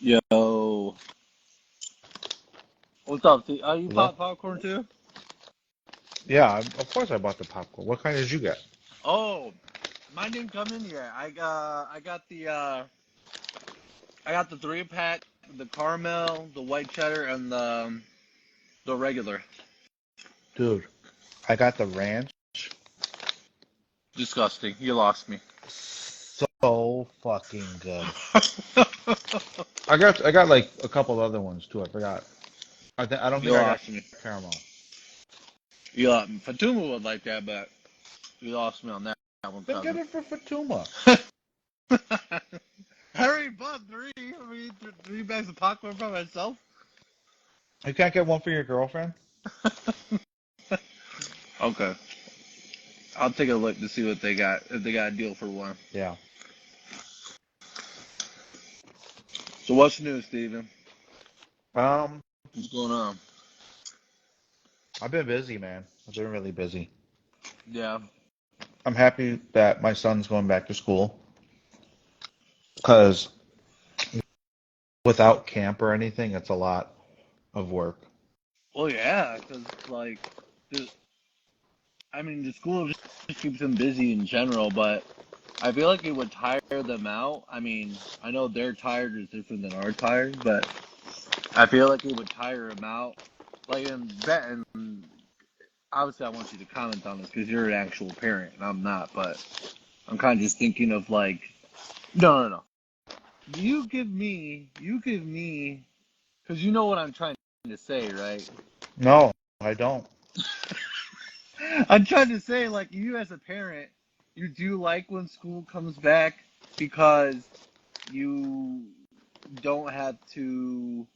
Yo, what's up? Are you Hello? pop popcorn too? Yeah, of course I bought the popcorn. What kind did you get? Oh, mine didn't come in yet. I got the 3 pack, the caramel, the white cheddar, and the regular. Dude, I got the ranch. Disgusting. You lost me. So fucking good. I got like a couple other ones too. I forgot. I don't You think I got lost me. caramel. You lost me. Fatuma would like that, but you lost me on that one, Then get cousin. it for Fatuma. I already bought three. I mean, 3 bags of popcorn by myself. You can't get one for your girlfriend? Okay, I'll take a look to see what they got. If they got a deal for one. Yeah. So what's new, Steven? Um, What's going on? I've been busy, man. I've been really busy. Yeah. I'm happy that my son's going back to school because without camp or anything, it's a lot of work. Well, yeah, because like, the, I mean, the school just keeps them busy in general, but I feel like it would tire them out. I mean, I know their tired is different than our tired, but I feel like it would tire them out. Like, and obviously, I want you to comment on this because you're an actual parent and I'm not, but I'm kind of just thinking of like, no, no, no. You give me, because you know what I'm trying to say, right? No, I don't. I'm trying to say, like, you as a parent, you do like when school comes back because you don't have to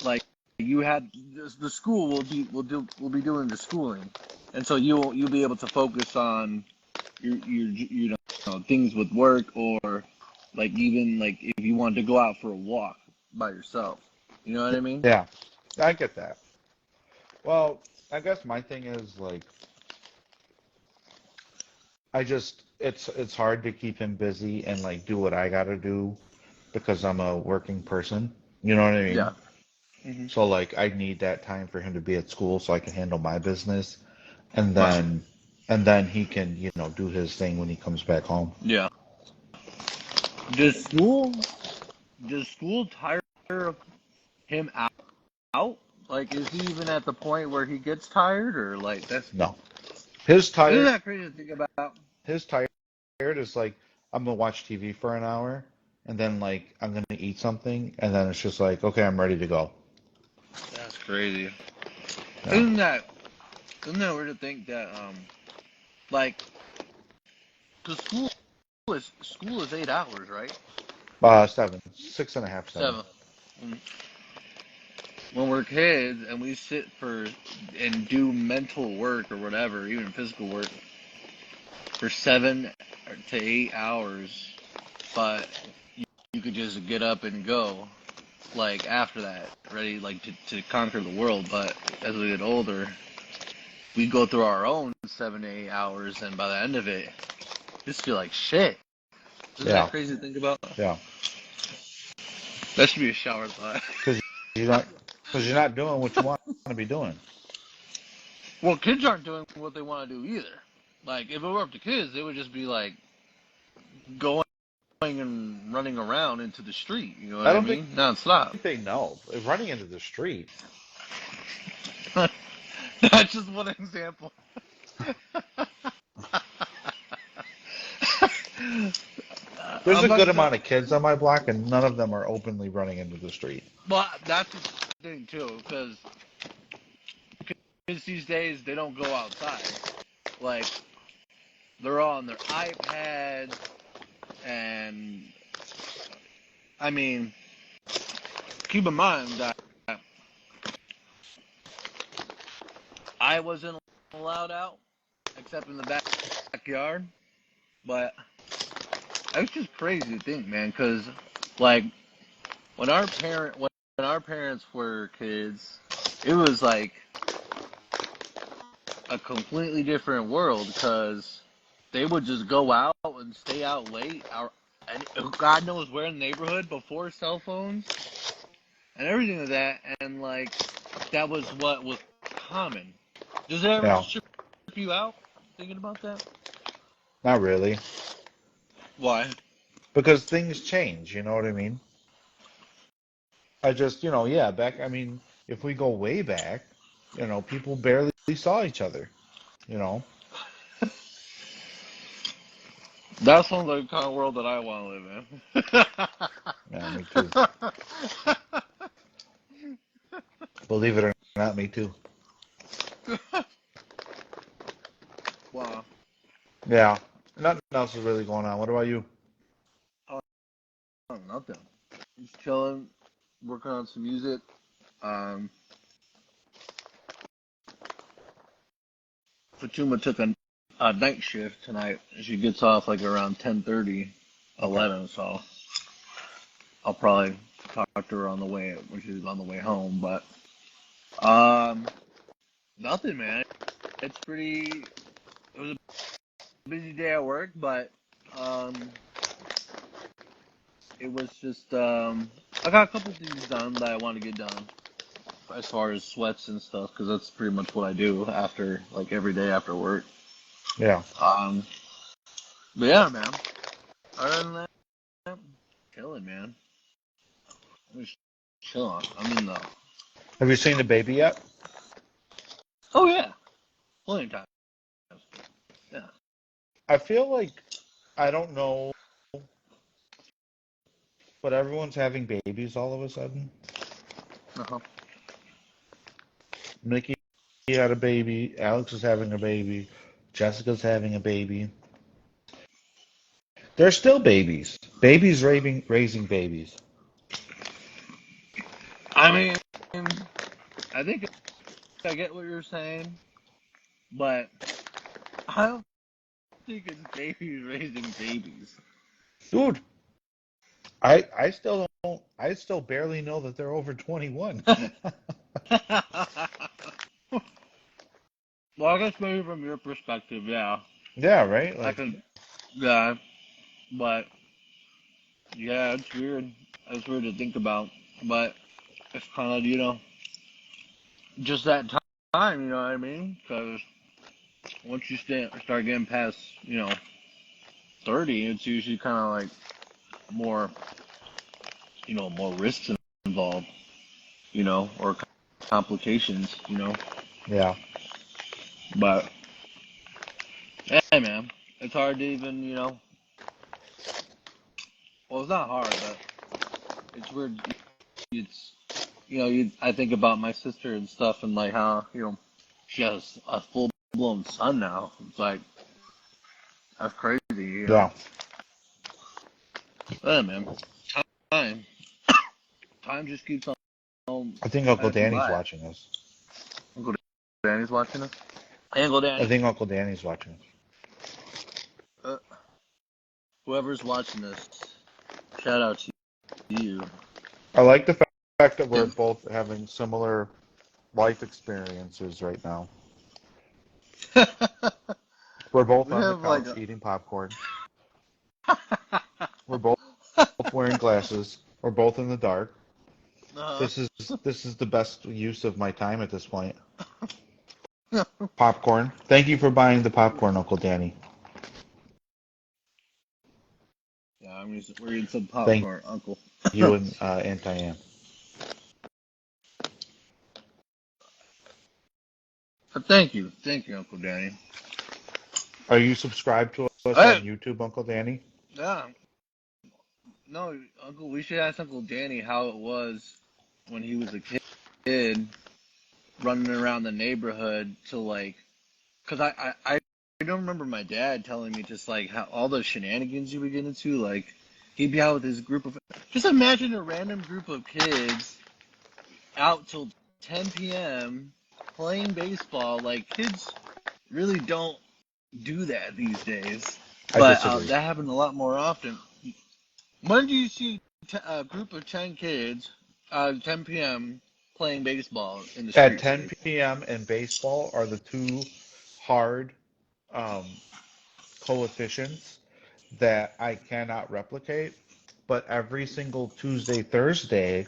like you had the school will be doing the schooling, and so you'll be able to focus on your things with work or like even like if you want to go out for a walk by yourself. You know what I mean? Yeah, I get that. Well, I guess my thing is like it's hard to keep him busy and like do what I gotta do because I'm a working person. You know what I mean? Yeah. Hmm. So like I need that time for him to be at school so I can handle my business and Right. then he can, do his thing when he comes back home. Yeah. Does school does school tire him out? Like, is he even at the point where he gets tired, or like that's No. His isn't tired that crazy to think about? his tired is like I'm gonna watch TV for an hour and then like I'm gonna eat something and then it's just like, okay, I'm ready to go. That's crazy. Yeah. Isn't that isn't that weird to think that like cause school is 8 hours, right? 7, 6.5, 7. 7. When we're kids and we sit for and do mental work or whatever, even physical work for 7 to 8 hours, but you could just get up and go like after that, ready like to conquer the world. But as we get older, we go through our own 7 to 8 hours, and by the end of it, just feel like shit. Isn't that Yeah. crazy to think about? Yeah. That should be a shower thought. Because you're not because you're not doing what you want to be doing. Well, kids aren't doing what they want to do either. Like if it were up to kids, they would just be like going and running around into the street. You know what I I don't think mean? Non-stop. they know. Running into the street. That's just one example. There's I'm a about good to tell. amount of kids on my block, and none of them are openly running into the street. Well, that's the thing too, because kids these days they don't go outside. Like they're all on their iPads, and I mean, keep in mind that I wasn't allowed out except in the backyard. But it's just crazy to think, man, because like when our parents were kids, it was like a completely different world because they would just go out and stay out late. and God knows where in the neighborhood before cell phones and everything like that, and like that was what was common. Does it ever Yeah, trip you out thinking about that? not really. Why? Because things change, you know what I mean? I just, yeah, I mean, if we go way back, people barely saw each other, you know? That sounds like the kind of world that I want to live Yeah, me too. Believe it or not, me too. in. Wow. Yeah, nothing else is really going on. What about you? Oh, nothing. Just chilling, working on some music. Um, Fatuma took a night shift tonight. She gets off like around 10:30, Okay. 11. So I'll probably talk to her on the way when she's on the way home. But um, nothing, man. It's pretty. It was a busy day at work, but um, it was just I got a couple things done that I want to get done as far as sweats and stuff because that's pretty much what I do after like every day after work. Yeah. Um, but yeah, man. Other than that, chilling, man. I'm just chilling. I'm in the. Have you seen the baby yet? Oh yeah, plenty of times. Yeah. I feel like, I don't know, but everyone's having babies all of a sudden. Uh-huh. Mickey had a baby. Alex is having a baby. Jessica's having a baby. They're still babies. Babies raising babies. I mean, I think I get what you're saying, but I don't think it's babies raising babies. Dude, I still barely know that they're over 21. Well, I guess maybe from your perspective, yeah, Yeah, right? I Like, can, yeah, but yeah, it's weird. It's weird to think about, but it's kind of just that time, you know what I mean? Because once you start getting past, 30, it's usually kind of like more, more risks involved, or complications, yeah. But hey, man, it's hard to even, well, it's not hard, but it's weird. It's, I think about my sister and stuff, and like how, she has a full blown son now. It's like that's crazy. Yeah. Hey, man, time, time just keeps on I think Uncle passing Danny's by. watching us. Uncle Danny's watching us. Hey, Uncle I Danny, think Uncle Danny's watching us. uh, whoever's watching this, shout out to you. I like the fact that we're Tim. both having similar life experiences right now. We're both We on the have like couch eating popcorn. We're both wearing glasses. We're both in the dark. uh, This is the best use of my time at this point. Popcorn. Thank you for buying the popcorn, Uncle Danny. yeah, we're eating some Thank popcorn, Uncle. you and Aunt Diane. Thank you, Uncle Danny. Are you subscribed to us Hey, on YouTube, Uncle Danny? yeah, no, Uncle. We should ask Uncle Danny how it was when he was a kid, running around the neighborhood to like, cause I don't remember my dad telling me just like how all the shenanigans he would get into. Like, he'd be out with his group of. Just imagine a random group of kids out till 10 p.m. playing baseball. Like, kids really don't do that these days. I But disagree. that happened a lot more often. When do you see a group of 10 kids, 10 p.m. playing baseball in the At streets, 10 p.m. and baseball are the two hard um, coefficients that I cannot replicate. But every single Tuesday, Thursday,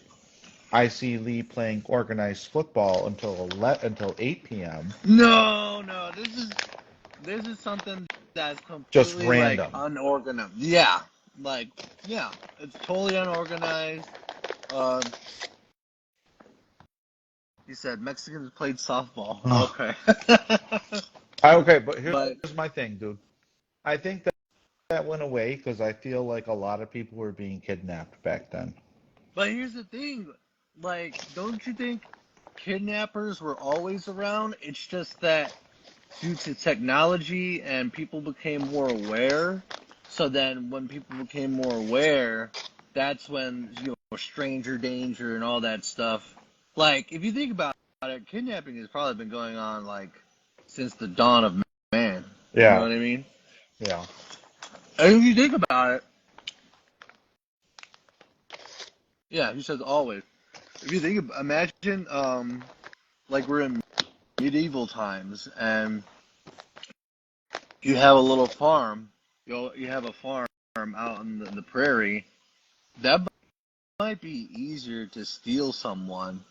I see Lee playing organized football until 8 p.m. No, no, this is something that's Just completely like random. unorganized. Yeah, like yeah, it's totally unorganized. Um, he said Mexicans played softball. Okay, Okay, but here's but my thing, dude. I think that went away because I feel like a lot of people were being kidnapped back then. here's the thing, like, don't you think kidnappers were always around? It's just that due to technology and people became more aware. So then when people became more aware, that's when, stranger danger and all that stuff. Like, if you think about it, kidnapping has probably been going on, like, since the dawn of man. You know Yeah, what I mean? yeah. And if you think about it, yeah, he says always. If you think, imagine, like we're in medieval times and you have a little farm, you have a farm out in the prairie, that might be easier to steal someone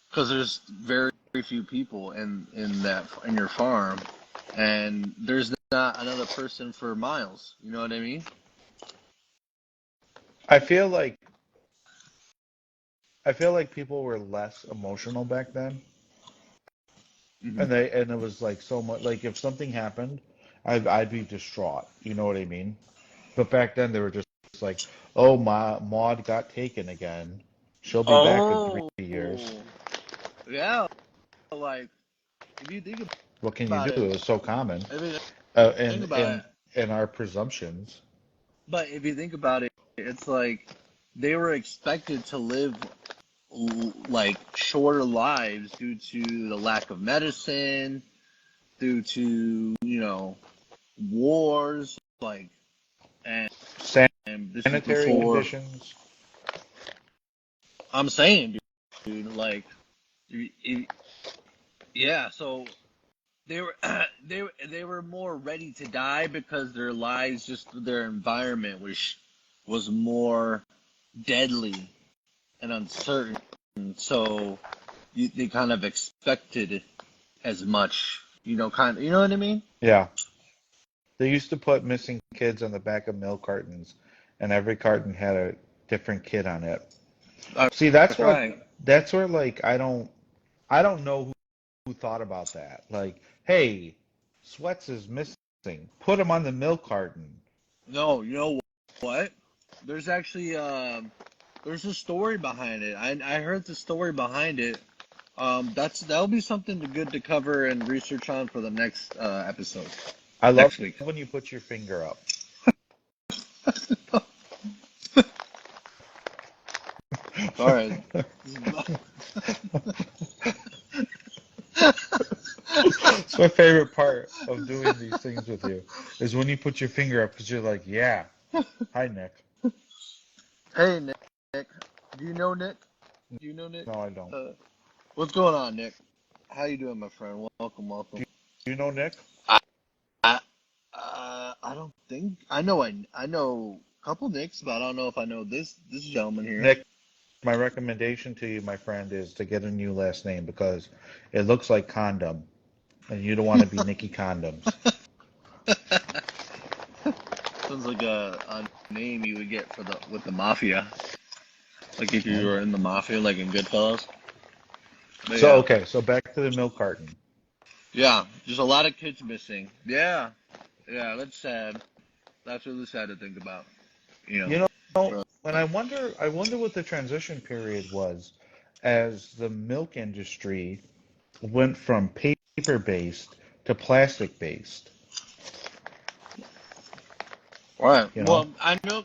because there's very few people in your farm, and there's not another person for miles. You know what I mean? I feel like I feel like people were less emotional back then, Hmm. and it was like so much like if something happened, I'd be distraught. You know what I mean? But back then they were just like, oh, my Maud got taken again. She'll be back in three Oh, years. yeah. Like if you think What can you about do? it, It was so common. I mean, And think about it. in our presumptions. But if you think about it, it's like they were expected to live like shorter lives due to the lack of medicine, due to wars, like and this is Sanitary before. conditions. I'm saying, dude, like, yeah. So they were they were more ready to die because their lives, just their environment was more deadly and uncertain. So they kind of expected as much, you know what I mean? Yeah. They used to put missing kids on the back of milk cartons, and every carton had a different kid on it. See, That's right. that's where like I don't know who thought about that. Like, hey, Sweats is missing. Put him on the milk carton. No, you know what? There's actually there's a story behind it. I heard the story behind it. That'll be something good to cover and research on for the next episode I love next week. when you put your finger up. All right. It's my favorite part of doing these things with you is when you put your finger up because you're like, yeah. Hi, Nick. Hey Nick, do you know Nick? Do you know Nick? No, I don't. Uh, what's going on, Nick? How you doing, my friend? Welcome, welcome. Do you know Nick? I I, I don't think I know a couple Nicks, but I don't know if I know this gentleman here. Nick, my recommendation to you, my friend, is to get a new last name because it looks like condom, and you don't want to be Nicky Condoms. Sounds like a name you would get for the with the mafia, like if you Right? were in the mafia, like in Goodfellas. But So, yeah, okay, so back to the milk carton. yeah, there's a lot of kids missing. Yeah, yeah, that's sad. That's really sad to think about. You know, You know, for, and I wonder what the transition period was as the milk industry went from paper-based to plastic-based, right. you know? Well, I know.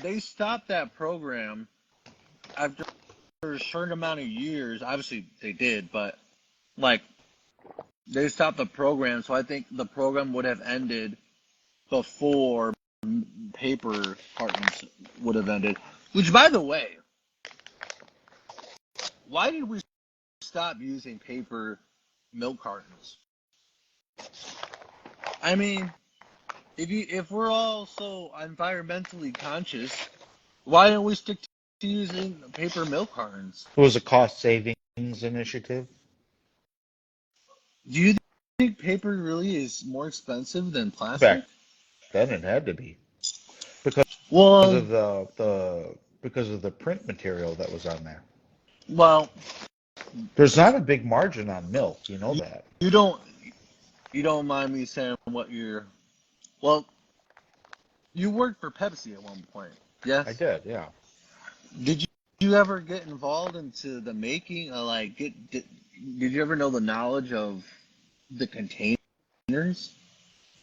They stopped that program after a certain amount of years. Obviously, they did, but like they stopped the program, so I think the program would have ended before paper cartons would have ended. Which, by the way, why did we stop using paper milk cartons? I mean, if we're all so environmentally conscious, why don't we stick to using paper milk cartons? It was a cost savings initiative. Do you think paper really is more expensive than Back plastic? then it had to be because Well, of the print material that was on there. well, There's not a big margin on milk, you know you, that. you don't you don't mind me saying what you're. Well, you worked for Pepsi at one point, I yes? did, yeah. Did you ever get involved into the making? Like, did you ever know the knowledge of the containers?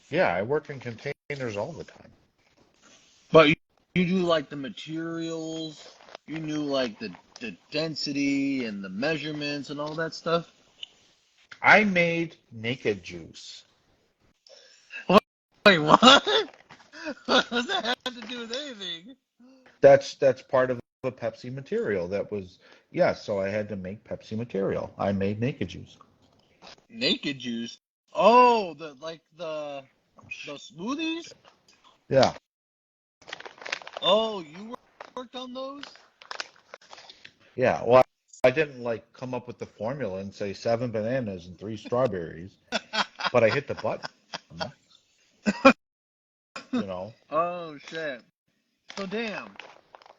Yeah, I worked in containers all the time. But you knew like the materials, you knew like the density and the measurements and all that stuff. I made naked juice. Wait, what? What does that have to do with anything? That's part of the Pepsi material. That was, yes, so I had to make Pepsi material. I made naked juice. Naked juice. Oh, the smoothies. Yeah. Oh, you worked on those? Yeah. Well, I didn't like come up with the formula and say 7 bananas and 3 strawberries, but I hit the button, you know. Oh shit. So damn.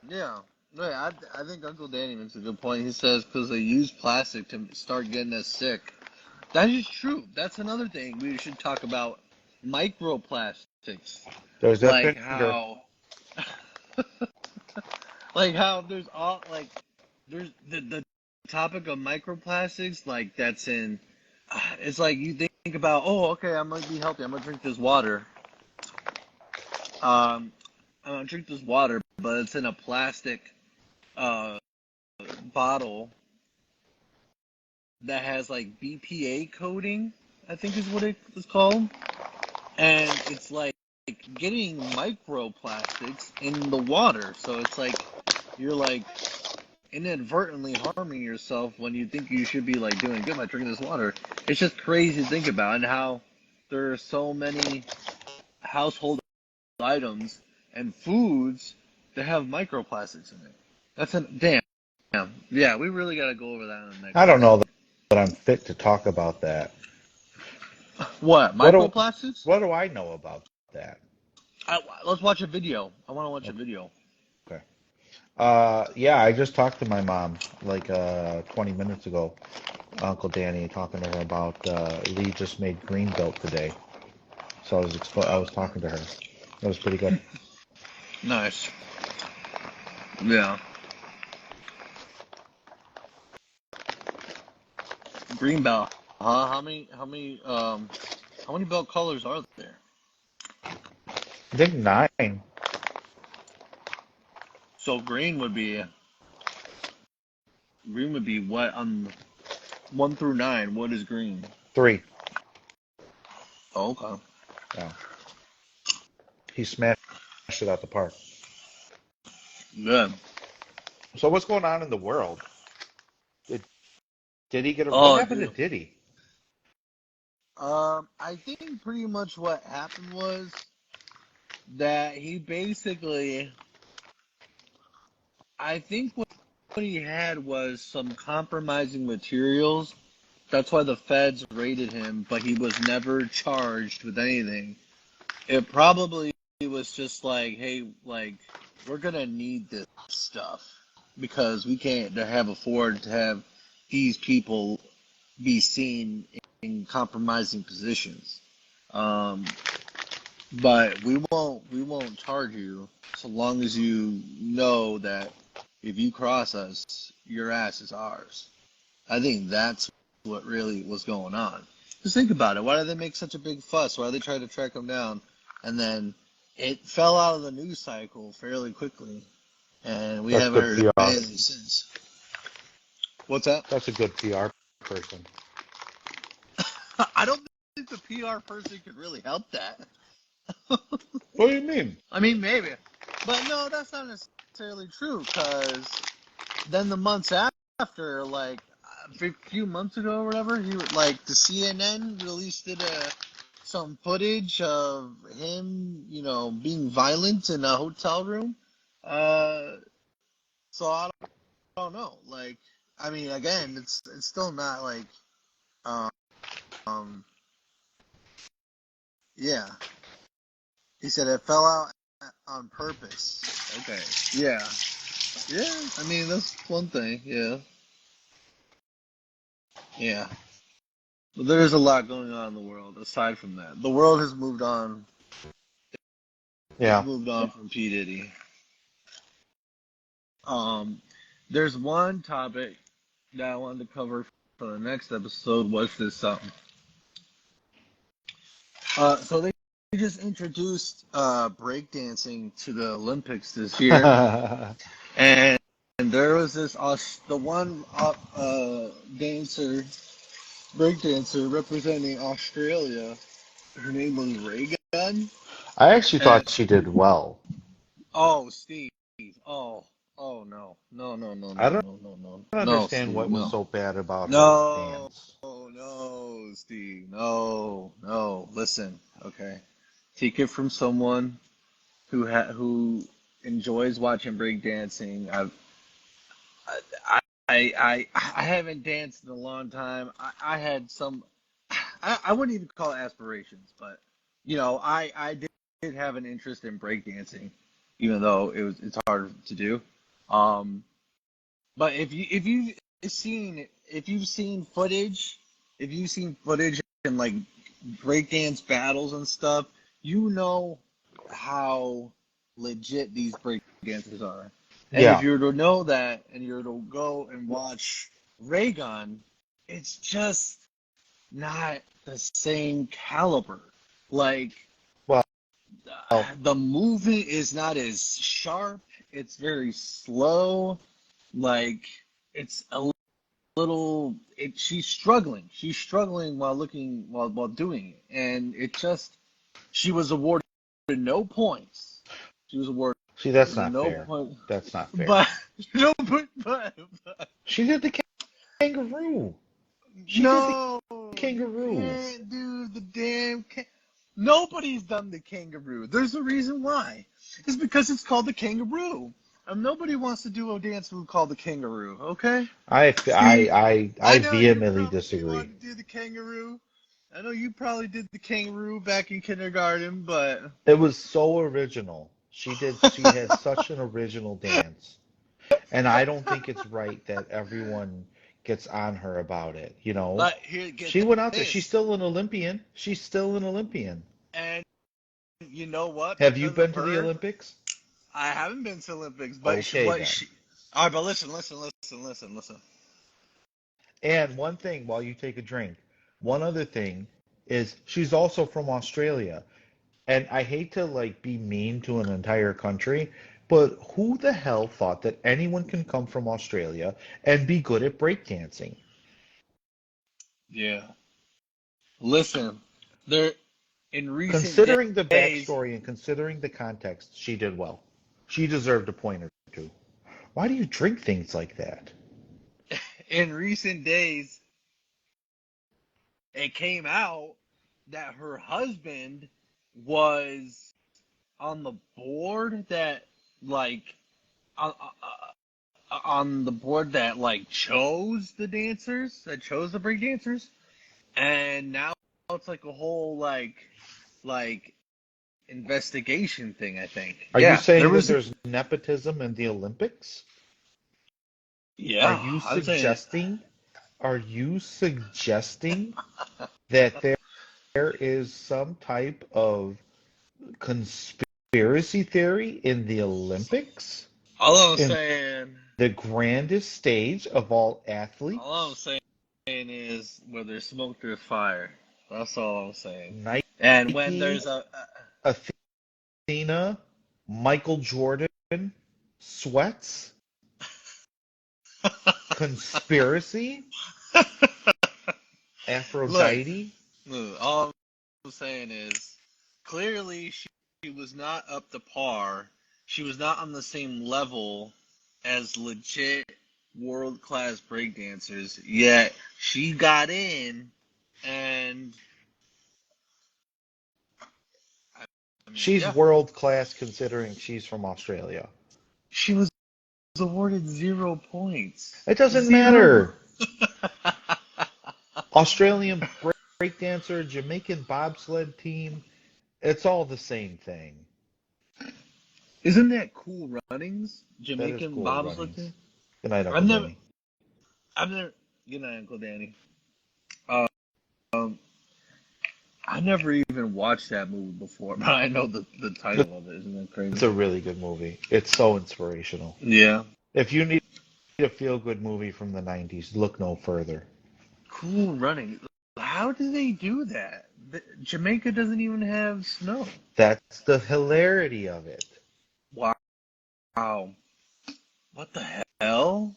Yeah. Yeah, I think Uncle Danny makes a good point. He says because they use plastic to start getting us sick. That is true. That's another thing we should talk about. Microplastics. There's that Like finger. how like how there's all like there's the topic of microplastics like that's in it's like you think about, oh, okay, I'm gonna be healthy, I'm gonna drink this water. Um I'm gonna drink this water, but it's in a plastic uh bottle that has like BPA coating, I think is what it is called. And it's like getting microplastics in the water. So it's like you're like inadvertently harming yourself when you think you should be like doing good by drinking this water. It's just crazy to think about, and how there are so many household items and foods that have microplastics in it. That's a damn. Yeah, we really got to go over that in the next I don't know episode. that I'm fit to talk about that. What What do microplastics? what do I know about that? Let's watch a video. I want to watch a Okay. video. Yeah, I just talked to my mom like 20 minutes ago. Uncle Danny talking to her about Lee just made green belt today. So I was talking to her. That was pretty good. Nice. Yeah. Green belt. Huh? How many belt colors are there? I think 9, So green would be what on 1 through 9? What is green? 3. Oh, okay. Yeah, he smashed it out the park. Good. So what's going on in the world? Did Diddy get a? What Oh, happened to dude. Diddy? I think pretty much what happened was that he basically, I think what he had was some compromising materials. That's why the feds raided him, but he was never charged with anything. It probably was just like, hey, like, we're gonna need this stuff because we can't have afford to have these people be seen in compromising positions. Um, but we won't charge you so long as you know that if you cross us, your ass is ours. I think that's what really was going on. Just think about it. Why did they make such a big fuss? Why did they try to track him down? And then it fell out of the news cycle fairly quickly, and we That's haven't good heard PR. anything since. What's that? That's a good PR person. I don't think the PR person could really help that. What do you mean? I mean, maybe. But no, that's not necessarily true, because then the months after, like a few months ago or whatever, he like the CNN released it some footage of him, being violent in a hotel room. Uh, so I don't know. Like, I mean, again, it's still not like, um, um, yeah. He said it fell out on purpose. Okay. Yeah. Yeah. I mean, that's one thing. Yeah. Yeah. But there's a lot going on in the world aside from that. The world has moved on. It's Yeah. moved on from P Diddy. Um, there's one topic that I wanted to cover for the next episode. Was this so they just introduced breakdancing to the Olympics this year, and there was the one dancer, breakdancer representing Australia. Her name was Reagan. I actually And thought she did well. oh, Steve. Oh, oh no, no, no, no, I no, don't no, no, no, no, understand Steve, what was no, so bad about her no, dance. no, Steve, no, no. Listen, okay. Take it from someone who enjoys watching breakdancing. I haven't danced in a long time. I had some. I wouldn't even call it aspirations, but I did have an interest in breakdancing, even though it's hard to do. Um, but if you've seen footage, if you've seen footage and like breakdance battles and stuff, you know how legit these breakdancers are. And if Yeah. you were to know that and you were to go and watch Raygun, it's just not the same caliber. Like Well, the movement is not as sharp. It's very slow. Like it's a little. She's struggling. She's struggling while looking while doing it, and it just she was awarded no points. She was awarded see, that's not no fair. points, That's not fair. but no, but She did the kangaroo. She did the no, you kangaroo. can't do the damn. Nobody's done the kangaroo. There's a reason why. It's because it's called the kangaroo. Nobody wants to do a dance move called the kangaroo. Okay, I, I, Steve. I I know you vehemently probably disagree. wanted to do the kangaroo. I know you probably did the kangaroo back in kindergarten, but It was so original. She has such an original dance. And I don't think it's right that everyone gets on her about it, you know? but here, get She went out there. She's this. still an Olympian. She's still an Olympian. And you know what? Have you Because of been to the her, Olympics? I haven't been to Olympics, but Okay, then. all right, but listen. And one thing while you take a drink, one other thing is she's also from Australia. And I hate to like be mean to an entire country, but who the hell thought that anyone can come from Australia and be good at breakdancing? Yeah. Listen, there in recent Considering the days, backstory and considering the context, she did well. She deserved a point or two. Why do you drink things like that? in recent days, it came out that her husband was on the board that like on the board that like chose the dancers, that chose the break dancers, and now it's like a whole like investigation thing. I think. Are you Yeah, there saying that was. there's nepotism in the Olympics? Are Yeah, you I'm saying. suggesting that there is some type of conspiracy theory in the Olympics? All I'm In saying. the grandest stage of all All I'm athletes? saying is where there's smoke, there's fire. That's all I'm saying. And when Nike, there's a Athena, Michael Jordan, sweats, conspiracy, look, Aphrodite. all I'm saying is clearly she was not up to par. She was not on the same level as legit world class breakdancers. Yet she got in, and She's Yeah, world class considering she's from Australia. she was awarded 0 points. It doesn't Zero. matter. Australian breakdancer, Jamaican bobsled team, it's all the same thing. Isn't that Cool Runnings? That is Jamaican cool bobsled runnings. team? Good night, I've Uncle never, Danny. I've never, good night, Uncle Danny. Um, I never even watched that movie before, but I know the title of it. Isn't that It's crazy? a really good movie. It's so inspirational. Yeah. If you need a feel good movie from the 90s, look no further. Cool Running. How do they do that? Jamaica doesn't even have snow. That's the hilarity of it. Wow. What the hell?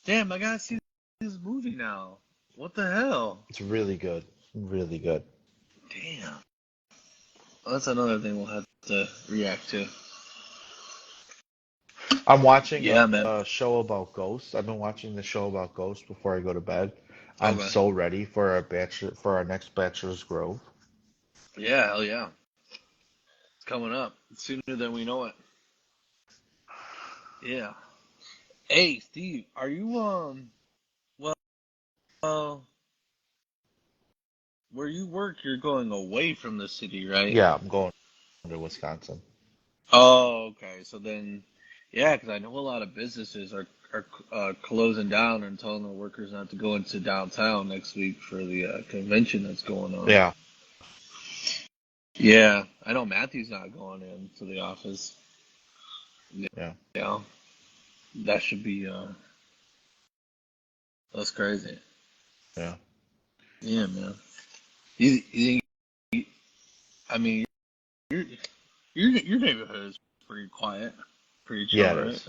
Damn, I gotta see this movie now. What the hell? It's really good. Really good. Damn. Well, that's another thing we'll have to react to. I'm watching Yeah, man. a show about ghosts. I've been watching the show about ghosts before I go to bed. I'm Okay. so ready for our next Bachelor's Grove. Yeah, hell yeah. It's coming up sooner than we know it. Yeah. Hey, Steve, are you well, uh, where you work, you're going away from the city, right? Yeah, I'm going to Wisconsin. Oh, okay. So then, yeah, because I know a lot of businesses are closing down and telling their workers not to go into downtown next week for the convention that's going on. Yeah, Yeah, I know Matthew's not going into the office. yeah, Yeah, that should be that's crazy. yeah. Yeah, man. You, I mean, your your neighborhood is pretty quiet, pretty Yeah, chill, it right? is.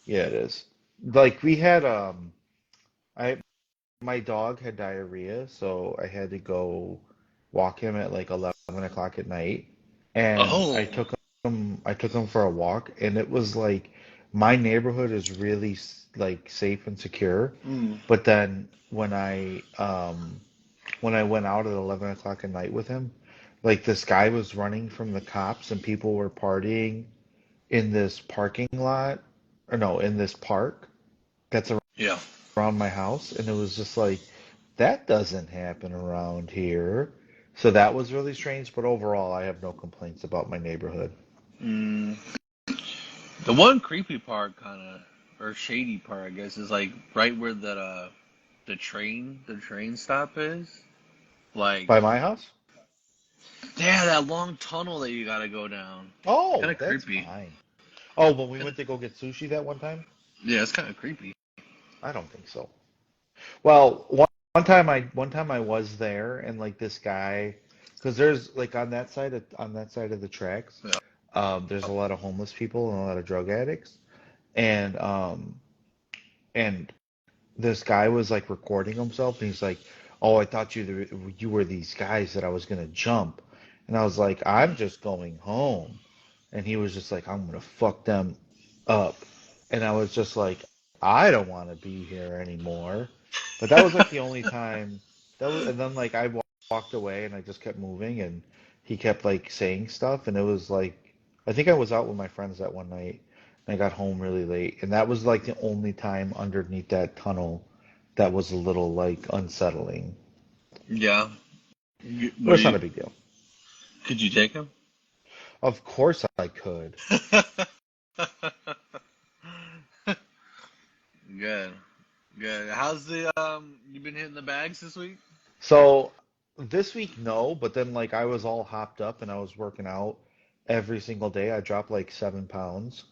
Yeah, it is. Like we had I my dog had diarrhea, so I had to go walk him at like 11 o'clock at night. And Oh, I took him for a walk, and it was like my neighborhood is really like safe and secure. mm, But then when I went out at 11 o'clock at night with him, like this guy was running from the cops and people were partying in this parking lot, or no, in this park that's yeah. around my house, and it was just like that doesn't happen around here. So that was really strange, but overall, I have no complaints about my neighborhood. Mm. The one creepy part, kind of, or shady part, I guess, is like right where the train stop is. Like, By my house? yeah, that long tunnel that you gotta go down. Kind Oh, of that's creepy. fine. Oh, when we Kinda, went to go get sushi that one time? yeah, it's kind of creepy. I don't think so. Well, one time I was there and like this guy, because there's like on that side of the tracks, Yeah. there's a lot of homeless people and a lot of drug addicts, and and this guy was like recording himself and he's like, "Oh, I thought you were these guys that I was gonna jump," and I was like, "I'm just going home," and he was just like, "I'm gonna fuck them up," and I was just like, "I don't want to be here anymore," but that was like the only time that was, and then like walked away and I just kept moving and he kept like saying stuff and it was like, I think I was out with my friends that one night. I got home really late, and that was like the only time underneath that tunnel that was a little like unsettling. Yeah. But Were it's not you? a big deal. Could you take him? Of course I could. Good. Good. How's the you been hitting the bags this week? So this week, no, but then like I was all hopped up and I was working out every single day. I dropped like 7 pounds.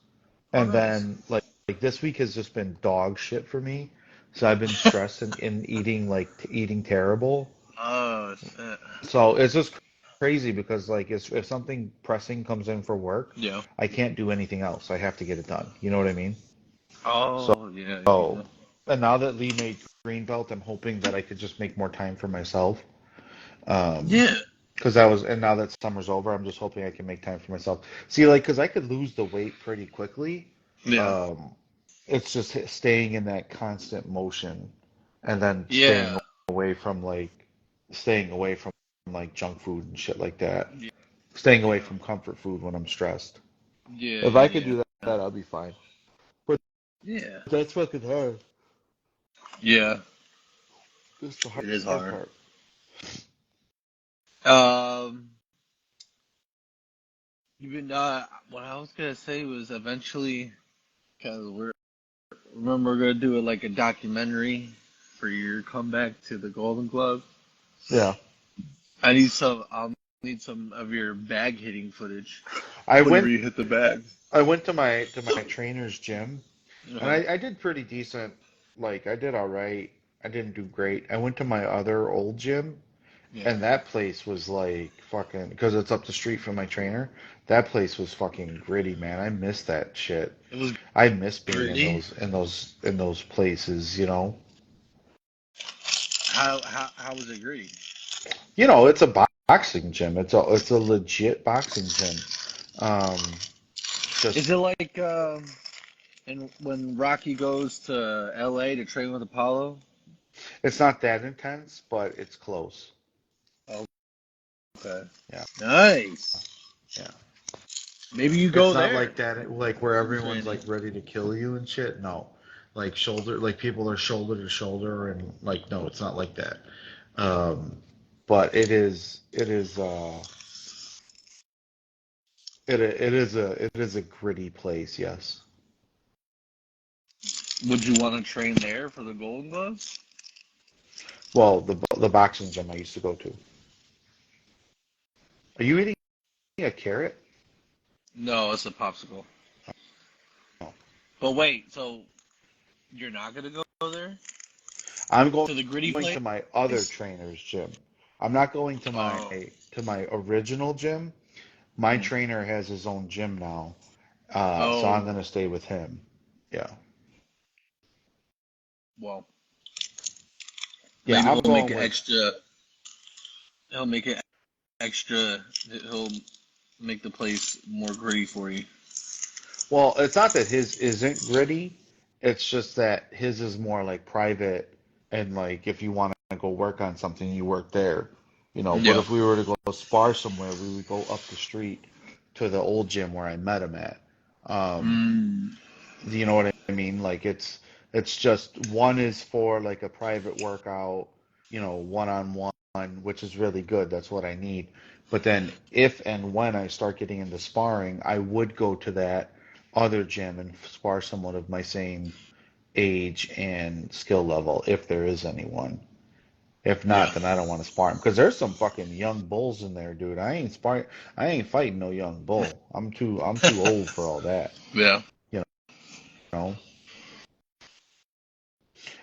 Oh, And nice. then like this week has just been dog shit for me. So I've been stressed and eating like eating terrible. Oh shit. So it's just crazy because like if something pressing comes in for work, Yeah. I can't do anything else. I have to get it done. You know what I mean? So, Oh yeah. Yeah. and now that Lee made green belt, I'm hoping that I could just make more time for myself. Um, Yeah. because that was, and now that summer's over, I'm just hoping I can make time for myself. See, like, because I could lose the weight pretty quickly. Yeah. Um, it's just staying in that constant motion and then Yeah. away from like staying away from like junk food and shit like that. staying away Yeah. from comfort food when I'm stressed. Yeah, If I could yeah, do that, I'll be fine. But yeah. that's fucking hard. Yeah, That's the it is hard hard. part. Um, even what I was gonna say was eventually, because remember we're gonna do it like a documentary for your comeback to the Golden Glove. Yeah. I'll need some of your bag hitting footage I whenever went you hit the bag. I went to my trainer's gym and Uh-huh. I did pretty decent. Like I did all right. I didn't do great. I went to my other old gym Yeah. and that place was like fucking because it's up the street from my trainer. That place was fucking gritty, man. I miss that shit. It was I miss being in gritty. those places, you know. How was it gritty? You know, it's a boxing gym. It's a legit boxing gym. Um, Is just it like and when Rocky goes to L.A. to train with Apollo? it's not that intense, but it's close. Oh, okay. Yeah, Nice. yeah. Maybe you It's go not there like that, like where and everyone's training. like ready to kill you and shit. No, like people are shoulder to shoulder, and like, no, it's not like that. Um, but it is a gritty place, yes. Would you want to train there for the Golden Gloves? Well, the boxing gym I used to go to. Are you eating a carrot? No, it's a popsicle. No. But wait, so you're not gonna go there I'm going to the gritty to place? my other trainer's gym. I'm not going Oh, to my original gym. My mm. trainer has his own gym now, so I'm Oh, gonna stay with him. Yeah, well, yeah, maybe I'm he'll make going it with. extra. He'll make it extra. He'll make the place more gritty for you. Well, it's not that his isn't gritty. It's just that his is more like private, and like if you want to go work on something, you work there. But Yeah. if we were to go spar somewhere, we would go up the street to the old gym where I met him at. Um, Mm, Do you know what I mean? Like it's just one is for like a private workout, one on one, which is really good. That's what I need. But then if and when I start getting into sparring, I would go to that other gym and spar someone of my same age and skill level, if there is anyone. If not, yeah. then I don't want to spar him because there's some fucking young bulls in there, dude. I ain't fighting no young bull. I'm too old for all that, Yeah. you know.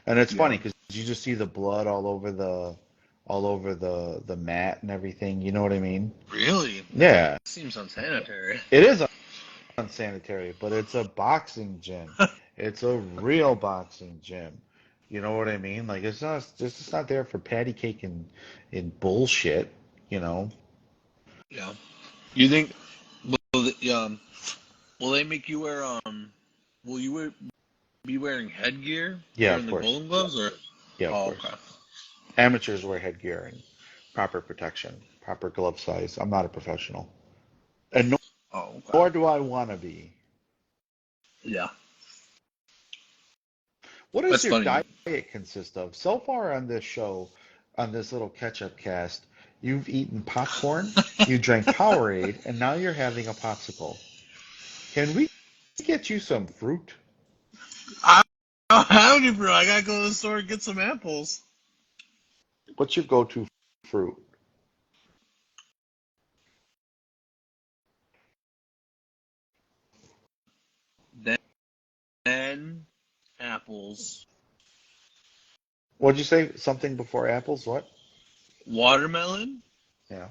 And it's Yeah. funny because you just see the blood all over the mat and everything. You know what I mean? Really? Yeah, Seems unsanitary. it is unsanitary, but it's a boxing gym. It's a real boxing gym. You know what I mean? Like it's not there for patty cake and bullshit. You know? Yeah. You think will they make you wear will you be wearing headgear Yeah, during of the course. Golden Gloves or? Yeah, of Oh, course. okay. Amateurs wear headgear and proper protection, proper glove size. I'm not a professional, and Oh, okay. nor do I want to be. Yeah. What does That's your funny. diet consist of? So far on this show, on this little catch-up cast, you've eaten popcorn, you drank Powerade, and now you're having a popsicle. Can we get you some fruit? I don't have any, bro. I gotta go to the store and get some apples. What's your go-to fruit? Then apples, What'd you say? Something before apples? What? watermelon, Yeah,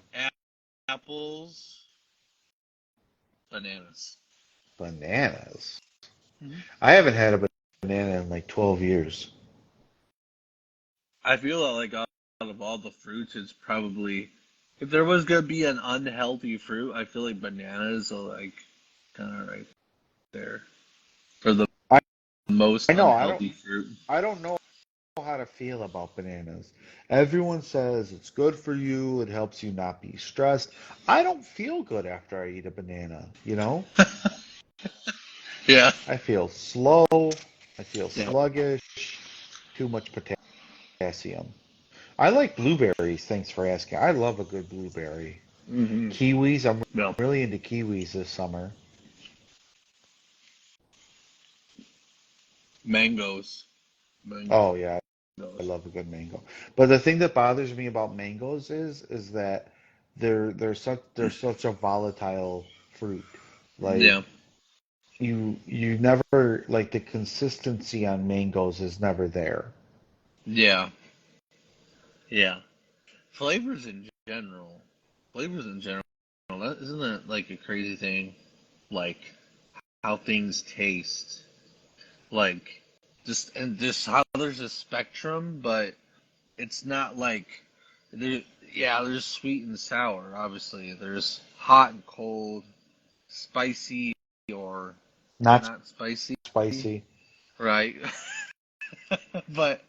apples, bananas. bananas. Mhm. I haven't had a banana in like 12 years. I feel like out of all the fruits, it's probably if there was gonna be an unhealthy fruit, I feel like bananas are like kind of right there for the I most I know I don't unhealthy fruit. I don't know how how to feel about bananas. Everyone says it's good for you, it helps you not be stressed. I don't feel good after I eat a banana, you know? Yeah. I feel slow, I feel Yeah. sluggish, too much potassium. I like blueberries, thanks for asking. I love a good blueberry. Hmm. Kiwis, I'm Well, really into kiwis this summer. mangoes. Oh yeah, I Mangoes. love a good mango. But the thing that bothers me about mangoes is that they're such a volatile fruit. Yeah. Like you never like the consistency on mangoes is never there. Yeah. Yeah. Flavors in general. Flavors in general. Isn't that like a crazy thing? Like how things taste. Like just how there's a spectrum, but it's not like there. Yeah, there's sweet and sour. Obviously, there's hot and cold, spicy or Not not spicy, spicy. right? But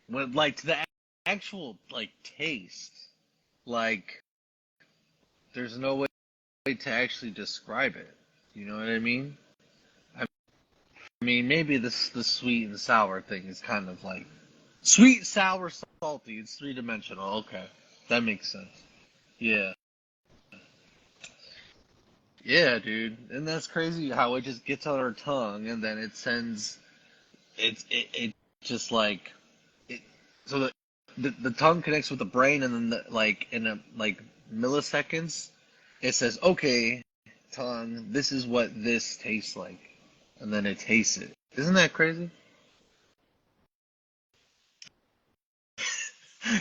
when like to the actual like taste, like there's no way to actually describe it. You know what I mean? I mean, maybe this the sweet and sour thing is kind of like sweet, sour, salty. It's three dimensional. Okay, that makes sense. Yeah, yeah, dude. And that's crazy how it just gets on our tongue and then it sends it just like it. So the tongue connects with the brain and then like in a like milliseconds, it says, "Okay, tongue, this is what this tastes like," and then it tastes it. Isn't that crazy?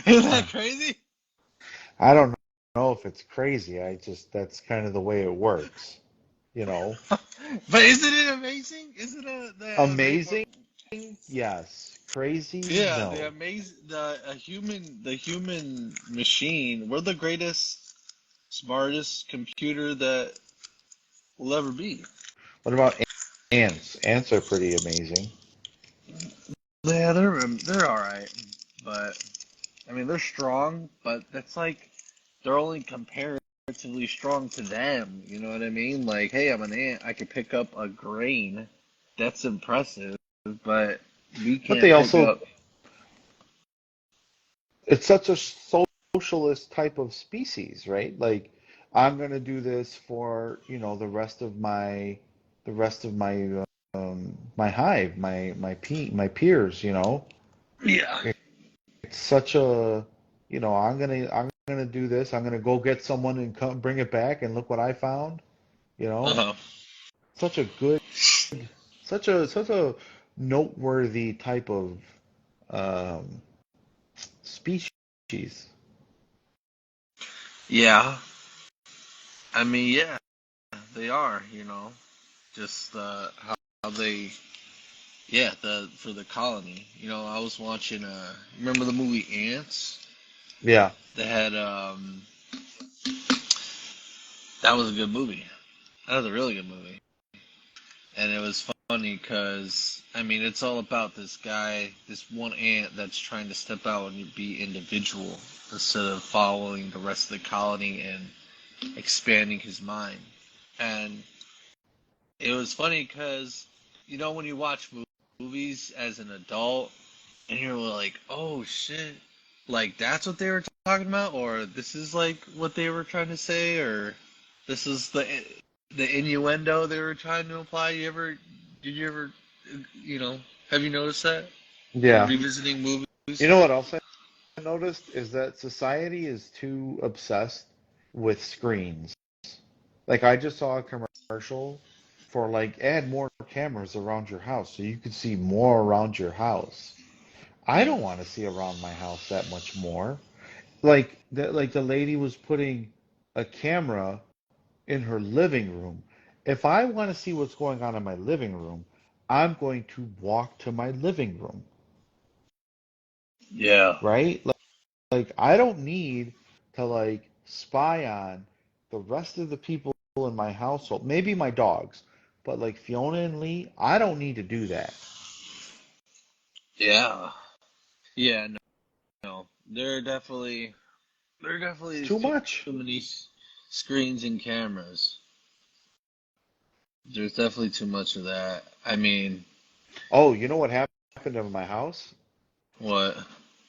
Isn't that crazy? I don't know if it's crazy. I just that's kind of the way it works, you know. But isn't it amazing? Isn't it Amazing? Yes. Crazy? yeah, the No. amazing the human machine. We're the greatest, smartest computer that will ever be. What about ants? Ants are pretty amazing. Yeah, they're all right, but I mean they're strong, but that's like they're only comparatively strong to them. You know what I mean? Like, hey, I'm an ant. I can pick up a grain. That's impressive, but we But can't they pick also, up. it's such a socialist type of species, right? Like, I'm gonna do this for, the rest of my my hive, my peers, you know. Yeah. It's such a, I'm gonna do this. I'm gonna go get someone and come bring it back and look what I found, you Uh know. huh. Such a good, such a noteworthy type of um, species. Yeah. I mean, yeah, they are. Just how they. Yeah, the for the colony. I was watching. Remember the movie Ants? Yeah. They had. That was a good movie. That was a really good movie. And it was funny because I mean it's all about this guy, this one ant that's trying to step out and be individual instead of following the rest of the colony and expanding his mind. And it was funny because when you watch movies as an adult and you're like, oh shit, like that's what they were talking about, or this is like what they were trying to say, or this is the innuendo they were trying to imply. Did you ever, you know, have you noticed that in Yeah. revisiting You movies? know what else I noticed is that society is too obsessed with screens. Like I just saw a commercial for like add more cameras around your house so you could see more around your house. I Yeah. don't want to see around my house that much more. Like the lady was putting a camera in her living room. If I want to see what's going on in my living room, I'm going to walk to my living room, Yeah. right? Like I don't need to like spy on the rest of the people in my household. Maybe my dogs, but like Fiona and Lee, I don't need to do that. Yeah. Yeah, no, no. There definitely It's is too too much. many screens and cameras. There's definitely too much of that. I mean, Oh, you know what happened in my house? what?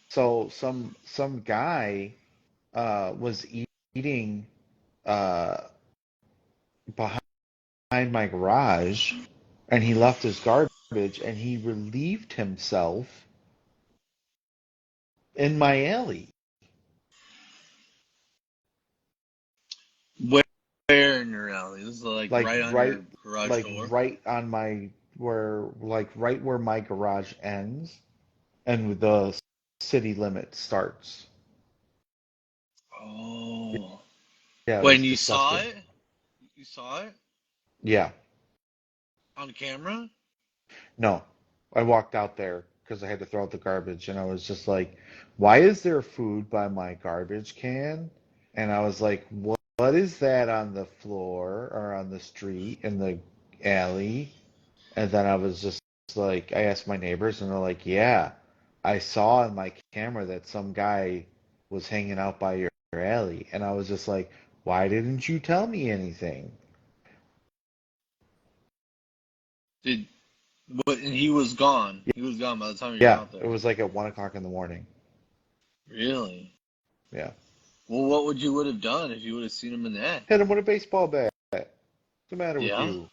So some guy was eating uh behind my garage, and he left his garbage, and he relieved himself in my alley, Where, where in your alley? This is like like right on right your garage like door. right on my where like right where my garage ends and the city limit starts. Oh. Yeah, it When was you saw disgusting. it? You saw it Yeah. on camera? No, I walked out there because I had to throw out the garbage, and I was just like, "Why is there food by my garbage can?" And I was like, "What is that on the floor or on the street in the alley?" And then I was just like, I asked my neighbors, and they're like, "Yeah, I saw in my camera that some guy was hanging out by your alley." And I was just like, "Why didn't you tell me anything?" Did but and he was gone. He was gone by the time you were Yeah, out it there. was like at 1 o'clock in the morning. Really? Yeah. Well, what would have done if you would have seen him in the act? Hit him with a baseball bat. What's the matter with Yeah? you?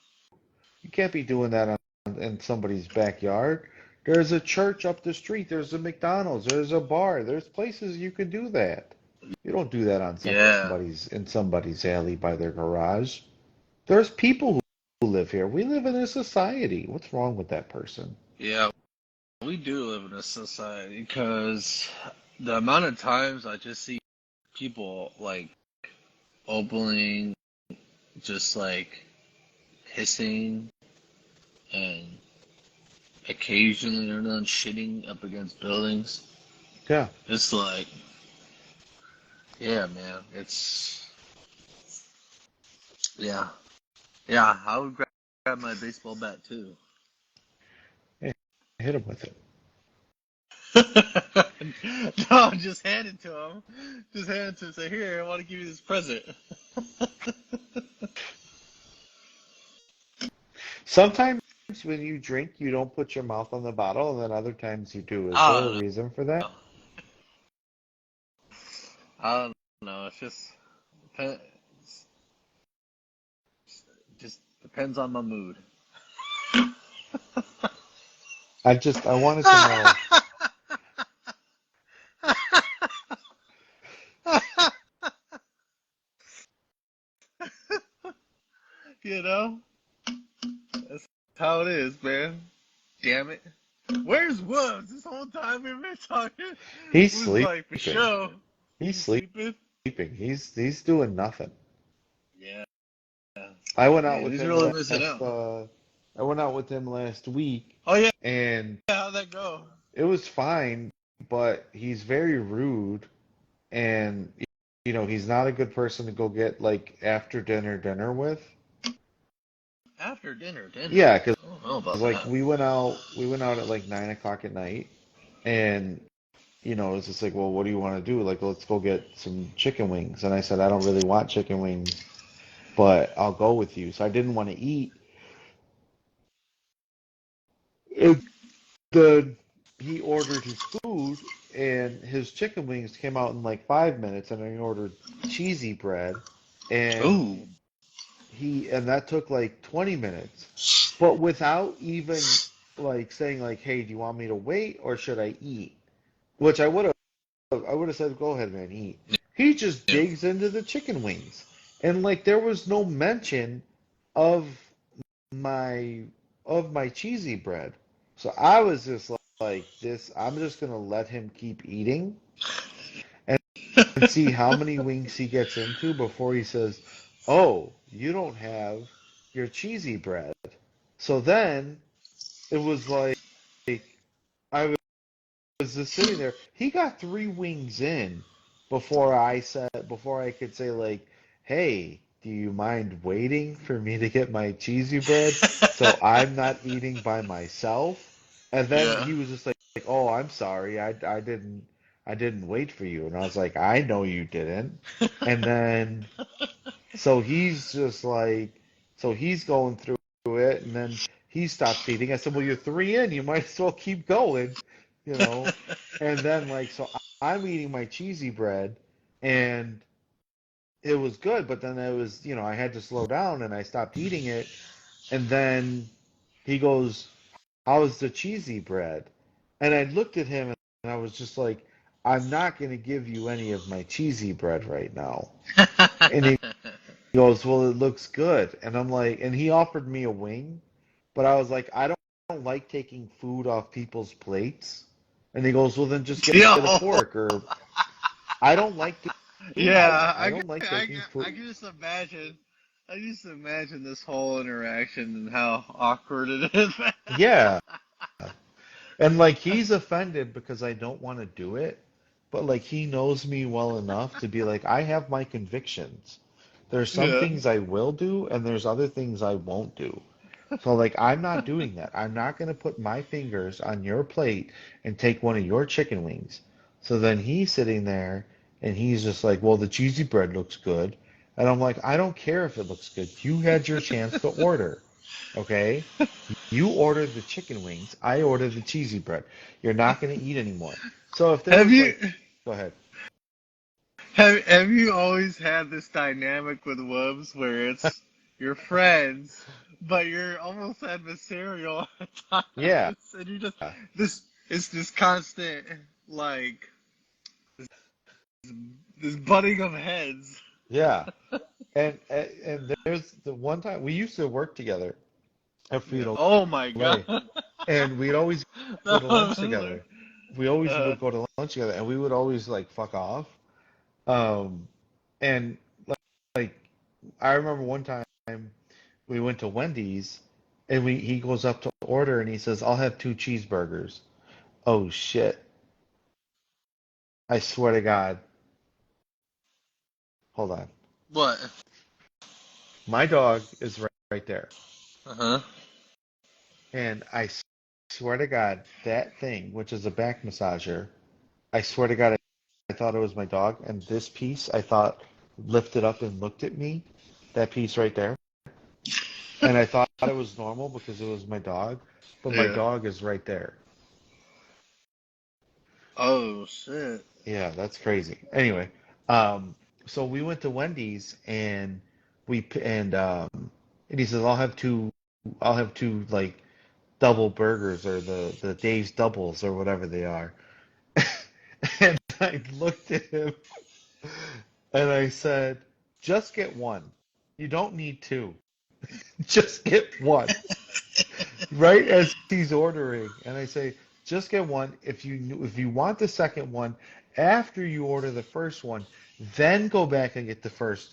You can't be doing that in somebody's backyard. There's a church up the street. There's a McDonald's. There's a bar. There's places you can do that. You don't do that on Yeah. somebody's alley by their garage. There's people who live here. We live in a society. What's wrong with that person? Yeah, we do live in a society because the amount of times I just see people like opening, just like pissing, and occasionally they're done shitting up against buildings. Yeah, It's like, yeah, man, yeah, yeah. I would grab my baseball bat too. hey, hit him with it. No, just hand it to him. Just hand it to him. Say, here, I want to give you this present. Sometimes when you drink, you don't put your mouth on the bottle, and then other times you do. Is there a I don't reason for that? know. I don't know. It's depends, just depends on my mood. I wanted to know. You know, that's how it is, man. Damn it. Where's Woods? This whole time we've been talking, He's was like for sleeping. show. He's He's sleeping. sleeping. He's doing nothing. Yeah, I went out man, with he's him really missing last out. I went out with him last week, Oh yeah, and how'd that go? it was fine, but he's very rude, and he's not a good person to go get like after dinner with. After dinner. Yeah, because I don't know about like that. we went out at like 9 o'clock at night, and it's just like, well, what do you want to do? Like, let's go get some chicken wings. And I said, I don't really want chicken wings, but I'll go with you. So I didn't want to eat. And then he ordered his food, and his chicken wings came out in like 5 minutes, and I ordered cheesy bread, and Ooh. that took like 20 minutes. But without even like saying like, hey, do you want me to wait or should I eat? Which I would have said, go ahead, man, eat. He just Yeah. digs into the chicken wings. And like there was no mention of my my cheesy bread. So I was just like this, I'm just gonna let him keep eating and see how many wings he gets into before he says, "Oh, you don't have your cheesy bread." So then it was like I was just sitting there. He got 3 wings in before I could say like, "Hey, do you mind waiting for me to get my cheesy bread so I'm not eating by myself?" And then Yeah. he was just like, "Oh, I'm sorry. I didn't wait for you." And I was like, "I know you didn't." And then so he's just like, so he's going through it, and then he stops eating. I said, "Well, you're three in. You might as well keep going, you know." And then like, so I'm eating my cheesy bread, and it was good, but then it was, I had to slow down, and I stopped eating it, and then he goes, "How's the cheesy bread?" And I looked at him, and I was just like, "I'm not going to give you any of my cheesy bread right now." And he goes, "Well, it looks good." And I'm like, and he offered me a wing, but I was like, I don't like taking food off people's plates. And he goes, "Well, then just get Yo, a fork." Or I don't like doing that. yeah, I don't like taking I food. can just imagine. I just imagine this whole interaction and how awkward it is. Yeah. And like he's offended because I don't want to do it, but like he knows me well enough to be like, I have my convictions. There's some Yeah. things I will do, and there's other things I won't do. So like I'm not doing that. I'm not gonna put my fingers on your plate and take one of your chicken wings. So then he's sitting there and he's just like, well, the cheesy bread looks good. And I'm like, I don't care if it looks good. You had your chance to order. Okay? You ordered the chicken wings. I ordered the cheesy bread. You're not gonna eat anymore. So if there Have was you like, go ahead. have you always had this dynamic with Wubs where it's your friends, but you're almost adversarial at Yeah. times, and you just this it's this constant like this butting of heads. Yeah. And there's the one time we used to work together at Yeah. Frito Oh my god. Lay. And we'd always go That to lunch was hilarious. together. We always Uh, would go to lunch together, and we would always like fuck off. Um, and like I remember one time we went to Wendy's, and he goes up to order, and he says, "I'll have two cheeseburgers." Oh shit! I swear to God. Hold on. what? My dog is right there, Uh-huh. and swear to God that thing, which is a back massager. I swear to God, I thought it was my dog, and this piece I thought lifted up and looked at me, that piece right there, and I thought it was normal because it was my dog, but my Yeah. dog is right there. Oh shit. Yeah, that's crazy. Anyway, um, so we went to Wendy's and he says I'll have two like double burgers or the Dave's doubles or whatever they are. And I looked at him and I said, just get one. You don't need two. Just get one. Right as he's ordering. And I say, just get one. If you want the second one, after you order the first one, then go back and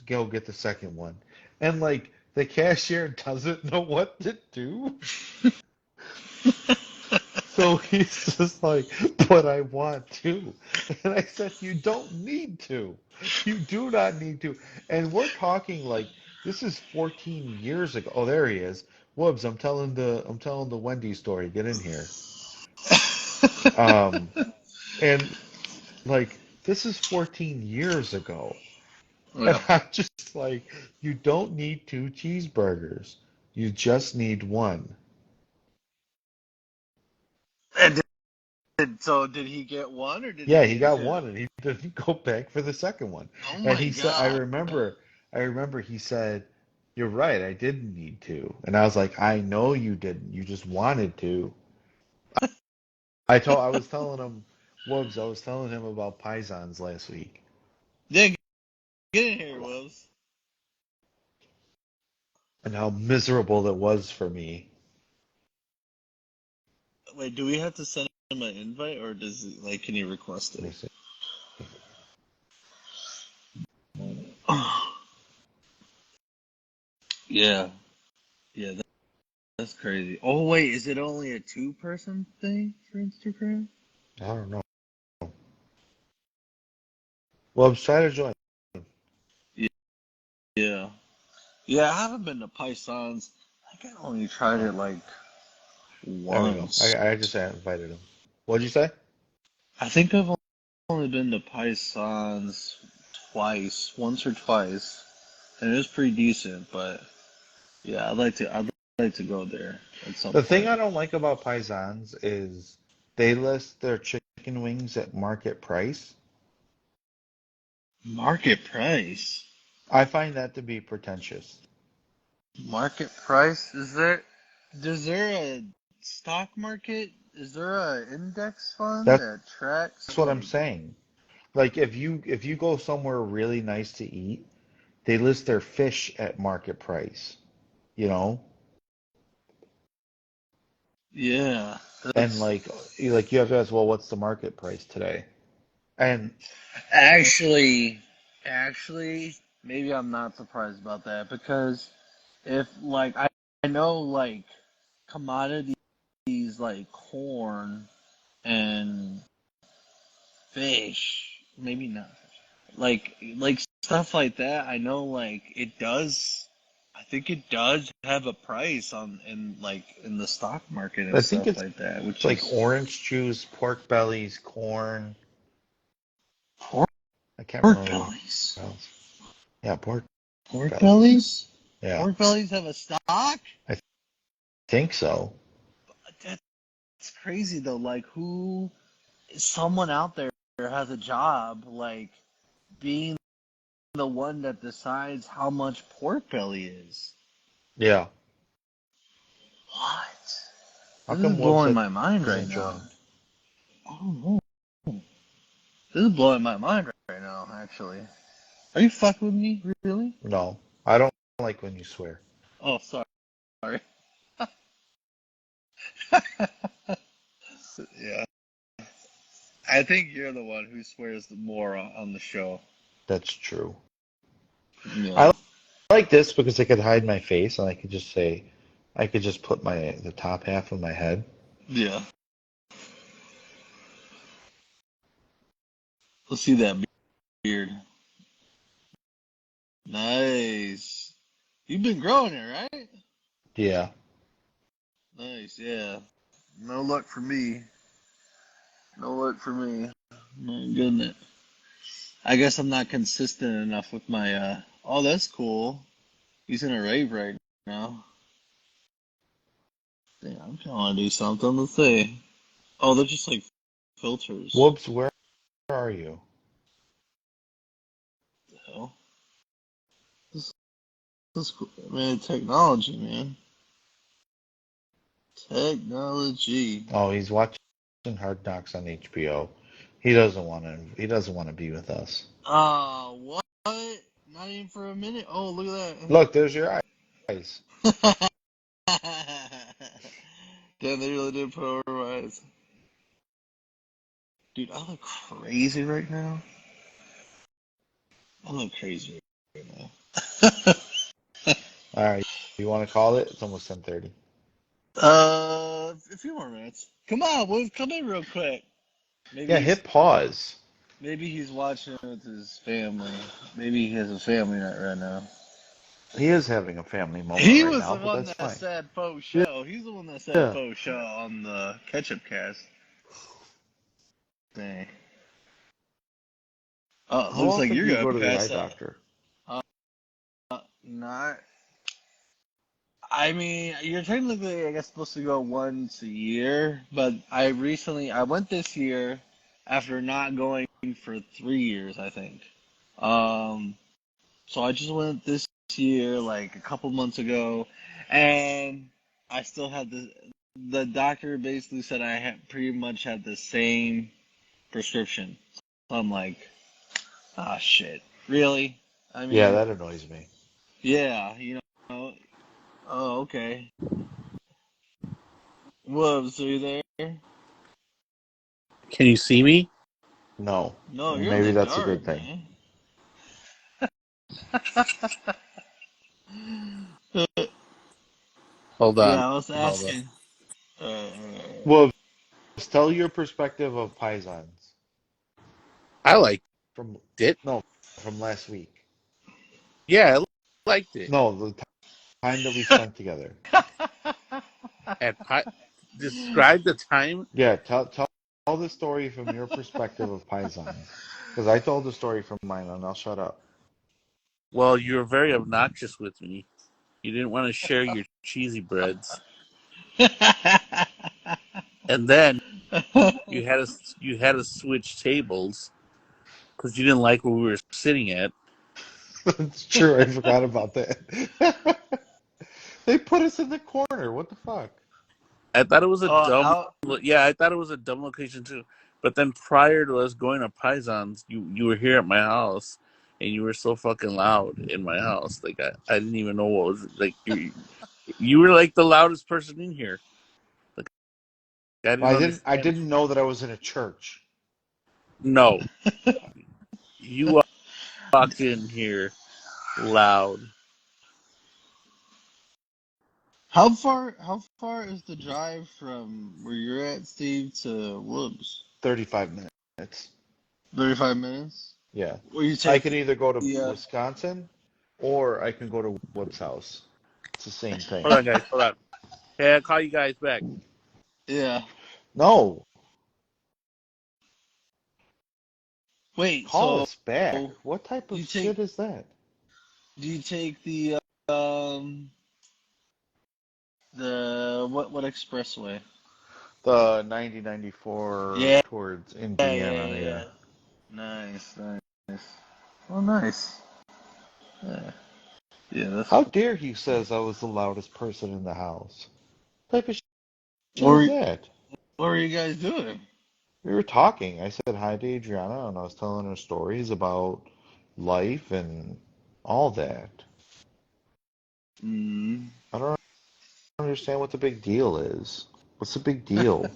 go get the second one. And like the cashier doesn't know what to do. So he's just like, but I want to. And I said, you don't need to. You do not need to. And we're talking like this is 14 years ago. Oh, there he is. Whoops, I'm telling the Wendy story. Get in here. Um, and like this is 14 years ago. And Yeah. I'm just like, you don't need two cheeseburgers. You just need one. And so did he get one or did he Yeah, he get got two? one and he didn't go back for the second one. Oh And my he said, I god. remember, I remember he said, "You're right, I didn't need to." And I was like, "I know you didn't. You just wanted to." I was telling him, Wubs, I was telling him about Pisons last week Yeah, get in here, Wills. and how miserable it was for me. Wait, do we have to send him an invite or does it, like can he request Let it? me see. Yeah. Yeah, that's crazy. Oh wait, is it only a two-person thing for Instagram? I don't know. Wubs, try to join. Yeah. Yeah. Yeah, I haven't been to Pisons. I think I only tried it like There we go. once. I just invited him. What'd you say? I think I've only been to Paisans twice, once or twice, and it was pretty decent. But yeah, I'd like to go there at some The thing point. I don't like about Paisans is they list their chicken wings at market price. Market price. I find that to be pretentious. Market price? Is there a stock market? Is there a index fund That's that tracks what I'm like saying. Like if you go somewhere really nice to eat, they list their fish at market price, you know? yeah, And that's like you have to ask, well, what's the market price today? And actually actually maybe I'm not surprised about that because if like I know like commodities like corn and fish, maybe not like stuff like that. I know like it does. I think it does have a price on in the stock market and I think stuff it's like that, which like is orange juice, pork bellies, corn. pork, I can't pork remember what bellies. else. Yeah, pork Pork bellies. bellies. Yeah, Pork bellies have a stock. I think so. That's crazy though. Like who? Someone out there has a job like being the one that decides how much pork belly is. Yeah. What? How This is come blowing website my mind right doesn't now. join? I don't know. This is blowing my mind right now, actually. Are you fucking with me? Really? No, I don't like when you swear. Oh, sorry. Yeah. I think you're the one who swears the more on the show. That's true. Yeah. I like this because I could hide my face and I could just say, I could just put the top half of my head. Yeah. Let's see that beard. Nice. You've been growing it, right? Yeah. Nice, yeah. No luck for me. No luck for me. My goodness. I guess I'm not consistent enough with my oh that's cool. He's in a rave right now. Damn, I'm trying to do something. Let's see. Oh, they're just like filters. Whoops, where are you? What the hell? This, this cool. Man, technology, man. Technology. Oh, he's watching Hard Knocks on HBO. He doesn't want to be with us. What? Not even for a minute. Oh, look at Look, there's your eyes. that. Damn, they really did put over my eyes. Dude, I look crazy right now. I look crazy right now. All right, you want to call it? It's almost 10:30. A few more minutes. Come on, Wolf, come in real quick. Maybe Yeah, he's hit pause. maybe he's watching with his family. Maybe he has a family night right now. He is having a family moment He right was now, the but one that's that fine. said faux Yeah, show. He's the one that said yeah. faux show on the ketchup cast. Dang. Oh, it How looks like often you're do you gonna go to the eye pass out. doctor? Uh, not. I mean, you're technically, I guess, supposed to go once a year, but I went this year after not going for 3 years, I think. Um, so I just went this year, like a couple months ago, and I still had the doctor basically said I had pretty much had the same prescription. So I'm like, ah, shit. Really? I Yeah, mean, that annoys me. yeah, oh, okay. Whoops, are you there? Can you see me? No. No, Well, you're in maybe the that's a dark, good thing. man. Hold on. Yeah, I was Hold on. asking. Uh, Well, just tell your perspective of Paisans I liked from it. no from last week. Yeah, I liked it. No, the time that we spent together. And describe the time. Yeah, tell the story from your perspective of Paisans. Because I told the story from mine, and I'll shut up. Well, you were very obnoxious with me. You didn't want to share your cheesy breads, and then you had to switch tables because you didn't like where we were sitting at. It's true. I forgot about that. They put us in the corner. What the fuck? I thought it was a dumb. How? Yeah, I thought it was a dumb location too. But then prior to us going to Paisans, you were here at my house, and you were so fucking loud in my house. Like I didn't even know what was like. You were like the loudest person in here. Like I didn't Well, I understand. didn't know that I was in a church. No, you walked in here loud. How far is the drive from where you're at, Steve, to Woods? 35 minutes. 35 minutes. Yeah. Where you I take can either go to the Wisconsin or I can go to Wood's house. It's the same thing. Hold on, guys. Hold on. Hey, I'll call you guys back. yeah. No, Wait, call so us back. What type of you take shit is that? do you take um the what expressway? The 9094 Yeah, towards yeah, Indiana, yeah, yeah. yeah. Nice, nice. Oh, nice. Yeah, yeah. That's How cool. dare he says I was the loudest person in the house? What type of shit What is were, that? what were you guys doing? We were talking. I said hi to Adriana and I was telling her stories about life and all that. Mm. I don't understand what the big deal is. What's the big deal?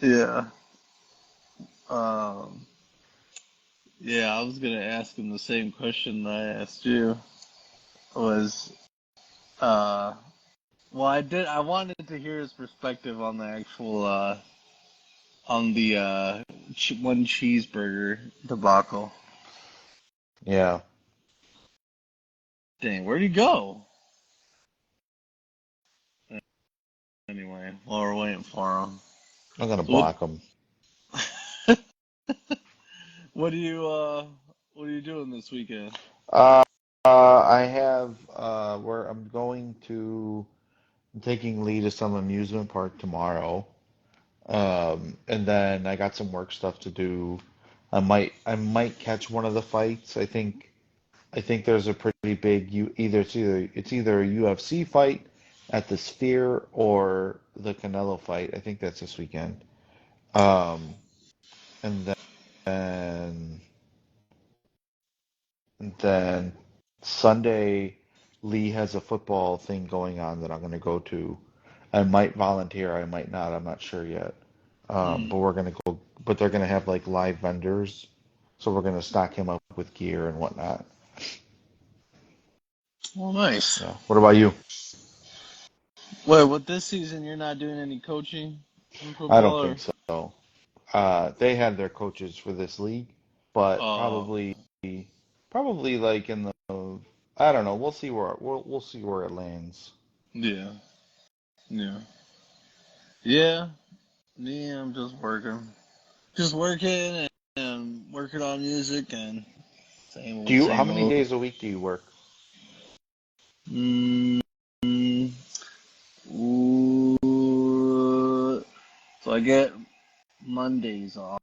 Yeah. Um. Yeah, I was gonna ask him the same question that I asked you. Was uh. Well, I did. I wanted to hear his perspective on the actual on the one cheeseburger debacle. Yeah, Dang, where'd he go? Anyway, while we're waiting for him. I'm gonna So block him. what do you what are you doing this weekend? Uh, I have where I'm taking Lee to some amusement park tomorrow. And then I got some work stuff to do. I might catch one of the fights. I think there's a pretty big it's either a UFC fight at the Sphere or the Canelo fight. I think that's this weekend. Um, and then and then Sunday, Lee has a football thing going on that I'm going to go to. I might volunteer, I might not. I'm not sure yet. But Hmm. we're going to go. But they're going to have like live vendors, so we're going to stock him up with gear and whatnot. Well, nice. Yeah. What about you? Wait, with this season you're not doing any coaching in I don't football think or? so. They had their coaches for this league, but Oh, probably like in the I don't know. We'll see where it lands. yeah, yeah, yeah. Me, I'm just working and working on music and same Do old, you? How same many old. days a week do you work? Mm, ooh, so I get Mondays off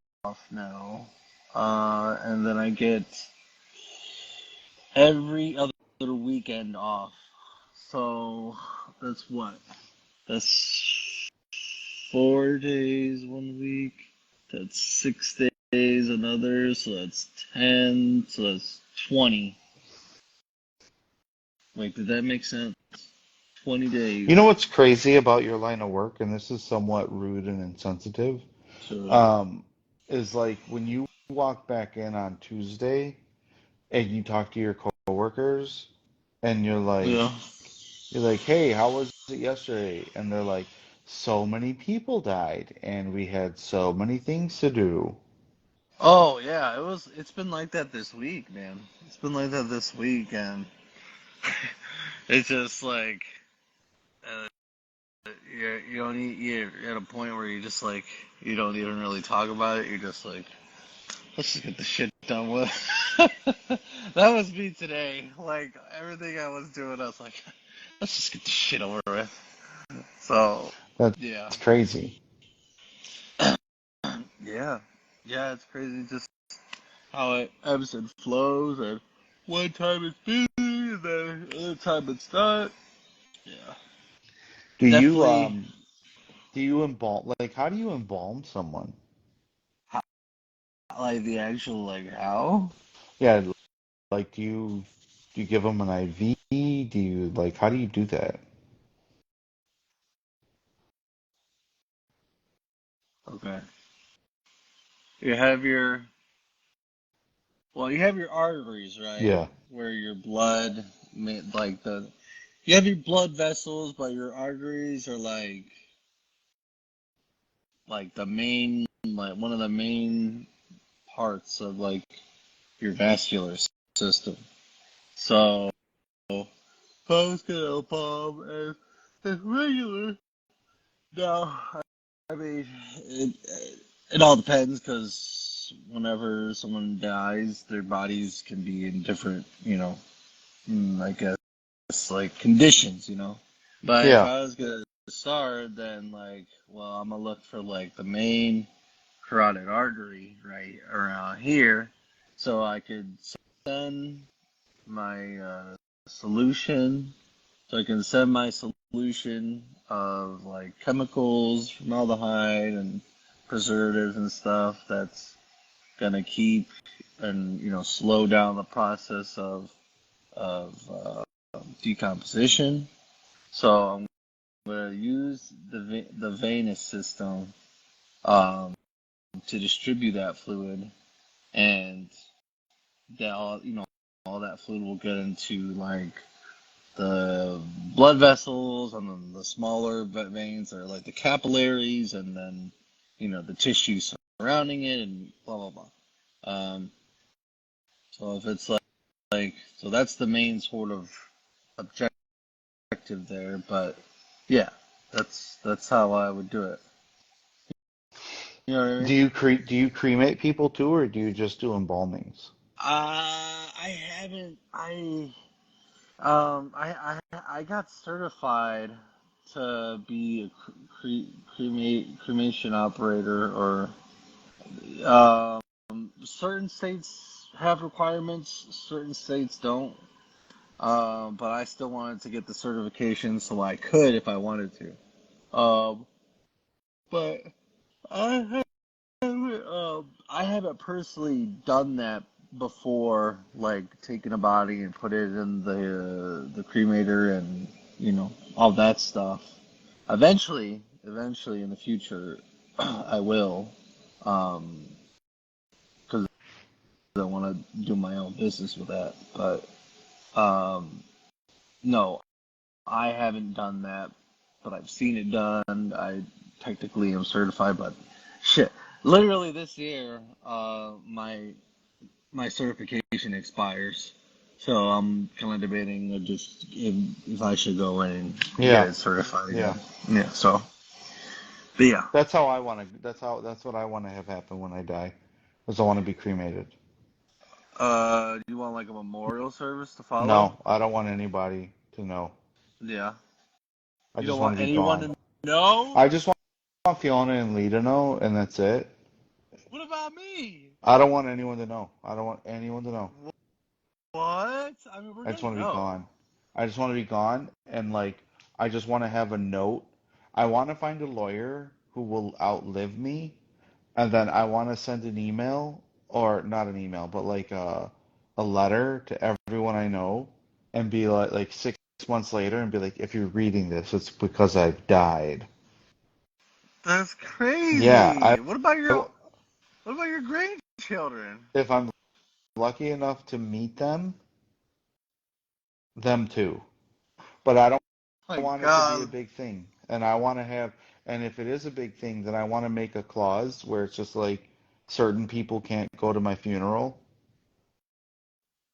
now, and then I get every other weekend off. So that's what? That's 4 days one week. That's 6 days another. So that's 10. So that's 20. Wait, did that make sense? 20 You know days. what's crazy about your line of work, and this is somewhat rude and insensitive, So um, is like when you walk back in on Tuesday and you talk to your coworkers, and yeah. you're like, hey, how was it yesterday? And they're like, so many people died, and we had so many things to do. Oh yeah, it's been like that this week, man. It's been like that this week, and it's just like, uh, you're at a point where you just like you don't even really talk about it. You're just like, let's just get the shit done with. That was me today. Like everything I was doing, I was like, let's just get the shit over with. So That's yeah, crazy. yeah, yeah. It's crazy just how it ebbs and flows, and one time it's busy, and then other time it's not. Yeah, Do you definitely. um do you embalm, like, how do you embalm someone? Like the actual like how? Yeah, like do you give them an IV? Do you like how do you do that? Okay. You have your you have your arteries, right? Yeah. Where your blood, like you have your blood vessels, but your arteries are like the main, like one of the main parts of like your vascular system. So, post palm and regular. Now, I mean, it all depends because whenever someone dies, their bodies can be in different, I guess like conditions. But if Yeah. I was gonna start, then I'm gonna look for like the main carotid artery right around here, so I could send my solution. So I can send my solution of like chemicals, formaldehyde, and preservatives and stuff that's gonna keep and slow down the process of decomposition. So I'm gonna use the venous system um, to distribute that fluid, and that all that fluid will get into like the blood vessels, and then the smaller veins are like the capillaries, and then the tissue surrounding it, and blah blah blah. So if it's so that's the main sort of objective there, but yeah, that's how I would do it. You know what I mean? Do you cremate people too, or do you just do embalmings? I haven't. I got certified to be a cremation operator, or certain states have requirements, certain states don't. But I still wanted to get the certification so I could if I wanted to. But I I haven't personally done that before, like taking a body and put it in the cremator and all that stuff. Eventually in the future, I will, um, because I want to do my own business with that. But no, I haven't done that, but I've seen it done. I technically am certified, but shit, literally this year, my certification expires. So I'm kind of debating just if I should go in and get Yeah. it certified Yeah. again. Yeah. So, but yeah. That's how I want to. That's what I want to have happen when I die. Is I want to be cremated. Do you want like a memorial service to follow? No, I don't want anybody to know. Yeah. I You just don't want want to be anyone gone. to know? I just want Fiona and Lee to know, and that's it. What about me? I don't want anyone to know. I don't want anyone to know. What? I mean, we're I just gonna want to be know. gone. I just want to be gone, and like, I just want to have a note. I want to find a lawyer who will outlive me, and then I want to send an email, or not an email, but like a letter to everyone I know, and be like 6 months later, and be like, if you're reading this, it's because I've died. That's Yeah, crazy. I What about your grandchildren? if I'm lucky enough to meet them too. But I don't My want it to be a God. big thing. And I want to have, and if it is a big thing, then I want to make a clause where it's just like certain people can't go to my funeral.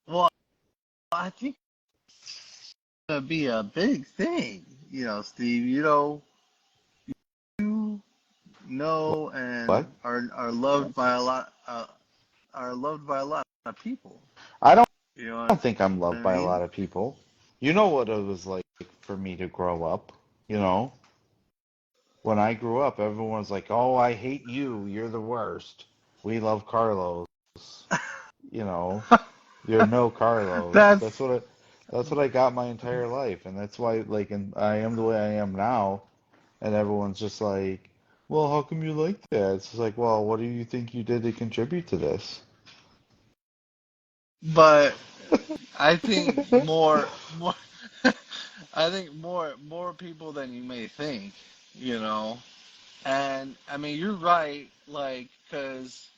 Well, I think it's gonna be a big thing, Steve. know and What? are loved by a lot are loved by a lot of people. I You know don't think I'm what loved I by a mean? lot of people. You know what it was like for me to grow up, you know? When I grew up, everyone was like, "Oh, I hate you. You're the worst. We love Carlos." You know, you're no Carlos. That's That's what I got my entire life, and that's why like and I am the way I am now, and everyone's just like, "Well, how come you like that?" It's just like, "Well, what do you think you did to contribute to this?" but I think more I think more people than you may think, you know. And I mean, you're right, like, because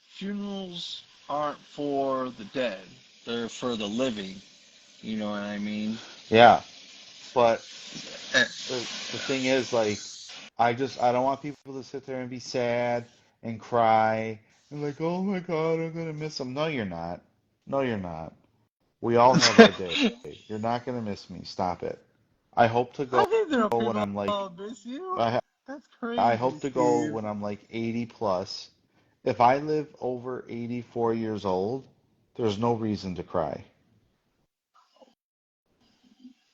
funerals aren't for the dead; they're for the living. You know what I mean? Yeah, but Eh, the thing is, like, I don't want people to sit there and be sad and cry and like, "Oh my God, I'm gonna miss them." No, you're not. No, you're not. We all have our day. You're not gonna miss me. Stop it. I hope to I go think there are when people I'm like, that'll miss you. I That's I crazy, hope to go Steve. when I'm like 80 plus. If I live over 84 years old, there's no reason to cry.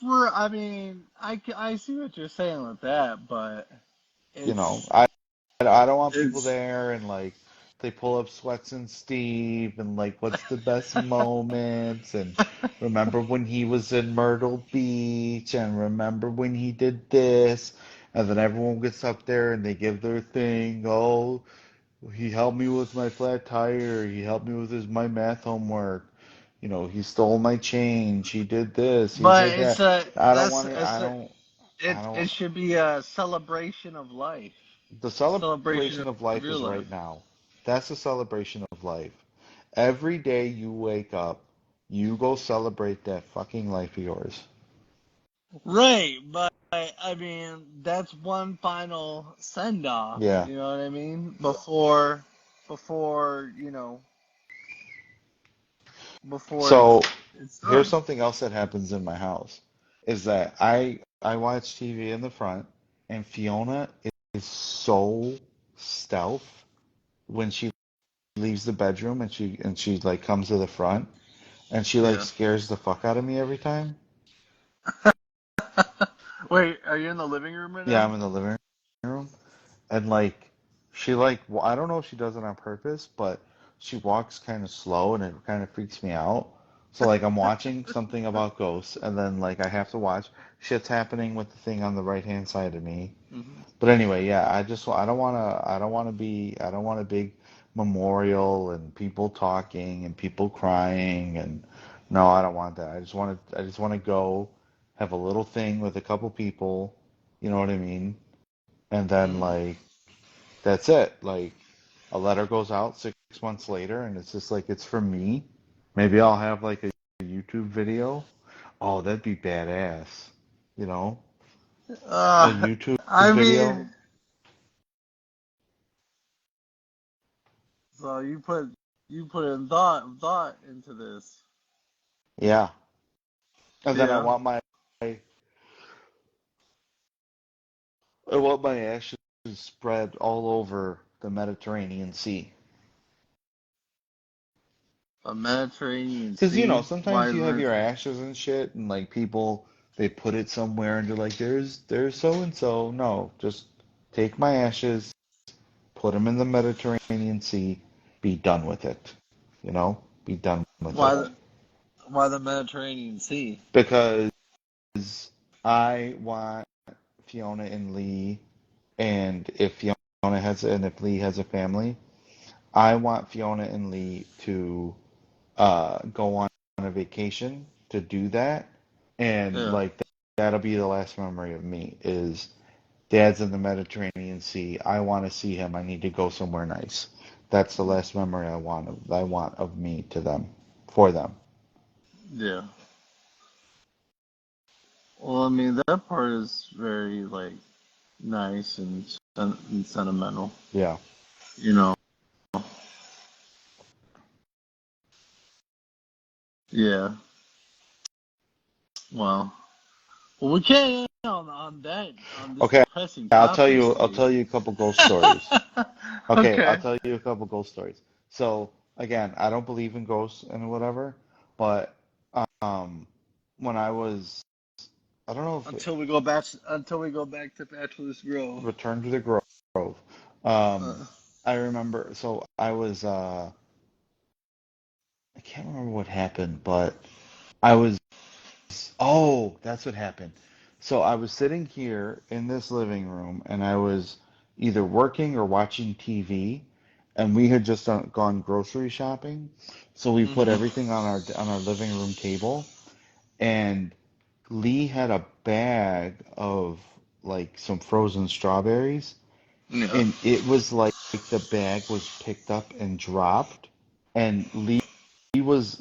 I mean, I see what you're saying with that, but You know, it's I don't want people it's there and like they pull up Sweats and Steve and like what's the best moments and remember when he was in Myrtle Beach and remember when he did this and then everyone gets up there and they give their thing. Oh, he helped me with my flat tire. He helped me with my math homework. You know, he stole my change. He did this. He but did it's that. a I don't that's want to. it's a I don't. it should be a celebration of life, The a celebration celebration of of life your is life. right now. That's the celebration of life. Every day you wake up, you go celebrate that fucking life of yours. Right, but I mean that's one final send off. Yeah. You know what I mean? Before before So it's here's done. something else that happens in my house is that I watch TV in the front and Fiona is so stealth when she leaves the bedroom and she like comes to the front and she like Yeah. scares the fuck out of me every time. Wait, are you in the living room right Yeah, now? I'm in the living room and like she like I don't know if she does it on purpose, but she walks kind of slow and it kind of freaks me out. So like I'm watching something about ghosts and then like I have to watch shit's happening with the thing on the right hand side of me. Hmm. But anyway, yeah, I don't want a big memorial and people talking and people crying and no, I don't want that. I just want to go have a little thing with a couple people, you know what I mean? And then Hmm. like that's it. Like a letter goes out 6 months later and it's just like it's for me. Maybe I'll have like a YouTube video. Oh, that'd be badass. You know? A Uh, YouTube I video. mean, so you put in thought into this. Yeah. And then Yeah. I want my ashes spread all over the Mediterranean Sea. A Mediterranean Because, you know, Sea. sometimes Why you the have your Mediterranean? ashes and shit, and like people, they put it somewhere and they're like, there's so and so. No, just take my ashes, put them in the Mediterranean Sea, be done with it. You know, be done with Why it. why the Mediterranean Sea? Because I want Fiona and Lee, and if Fiona has, and if Lee has a family, I want Fiona and Lee to go on a vacation to do that, and Yeah. like that'll be the last memory of me is Dad's in the Mediterranean Sea. I want to see him. I need to go somewhere nice. That's the last memory I want of me to them, for them. Yeah. Well, I mean that part is very like nice and sentimental. Yeah. You know. Yeah. Well. Well, we can't end on that on this Okay, depressing I'll topic, Steve. tell you a couple ghost stories. Okay, I'll Okay. tell you a couple ghost stories. So again, I don't believe in ghosts and whatever, but um, when I was, I don't know if it, Until we go back to Bachelor's Grove. Return to the Grove. Um, Uh, I remember. So I was, I can't remember what happened, but I was. Oh, that's what happened. So I was sitting here in this living room, and I was either working or watching TV, and we had just gone grocery shopping. So we put mhm. everything on our living room table, and Lee had a bag of like some frozen strawberries, Yeah. and it was like the bag was picked up and dropped, and Lee was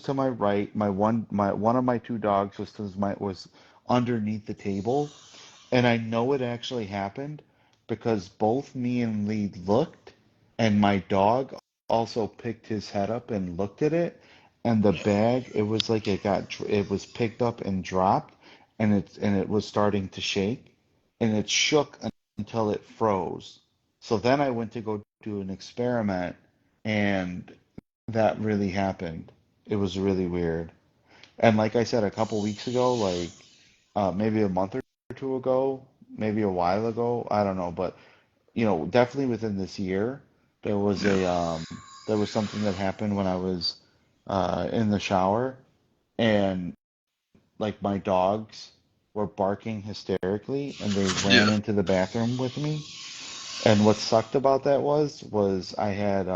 to my right. My one of my two dogs was underneath the table, and I know it actually happened because both me and Lee looked, and my dog also picked his head up and looked at it, and the Yeah. bag, it was like it was picked up and dropped, and it was starting to shake, and it shook until it froze. So then I went to go do an experiment, and that really happened. It was really weird. And like I said, a couple weeks ago, like maybe a month or two ago, maybe a while ago, I don't know, but definitely within this year, there was Yeah. there was something that happened when I was in the shower, and like my dogs were barking hysterically, and they ran Yeah. into the bathroom with me. And what sucked about that was I had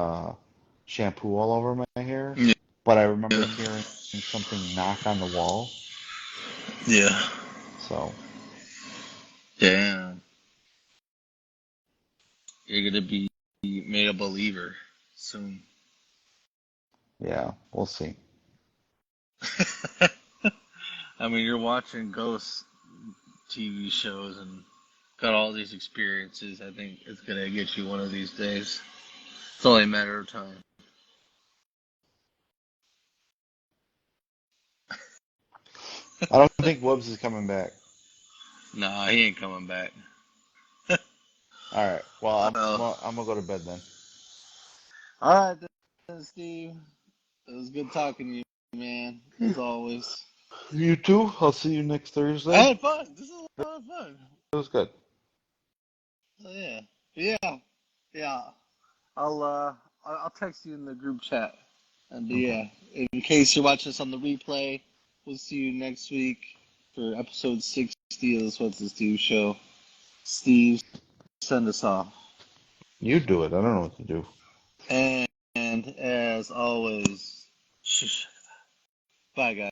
shampoo all over my hair, Yeah. but I remember Yeah. hearing something knock on the wall. Yeah. So Damn. You're gonna be made a believer soon. yeah, we'll see. I mean, you're watching ghost TV shows and got all these experiences. I think it's gonna get you one of these days. It's only a matter of time. I don't think Wubs is coming back. Nah, he ain't coming back. All right. Well, Oh. I'm gonna go to bed then. All right, then, Steve. It was good talking to you, man. As always. You too. I'll see you next I Thursday. had fun. This is a lot of fun. It was good. Oh, yeah. Yeah. Yeah. I'll text you in the group chat. And Okay. yeah, in case you're watching us on the replay, we'll see you next week for episode 60 of the What's This Dude show. Steve, send us off. You do it. I don't know what to do. And as always, bye guys.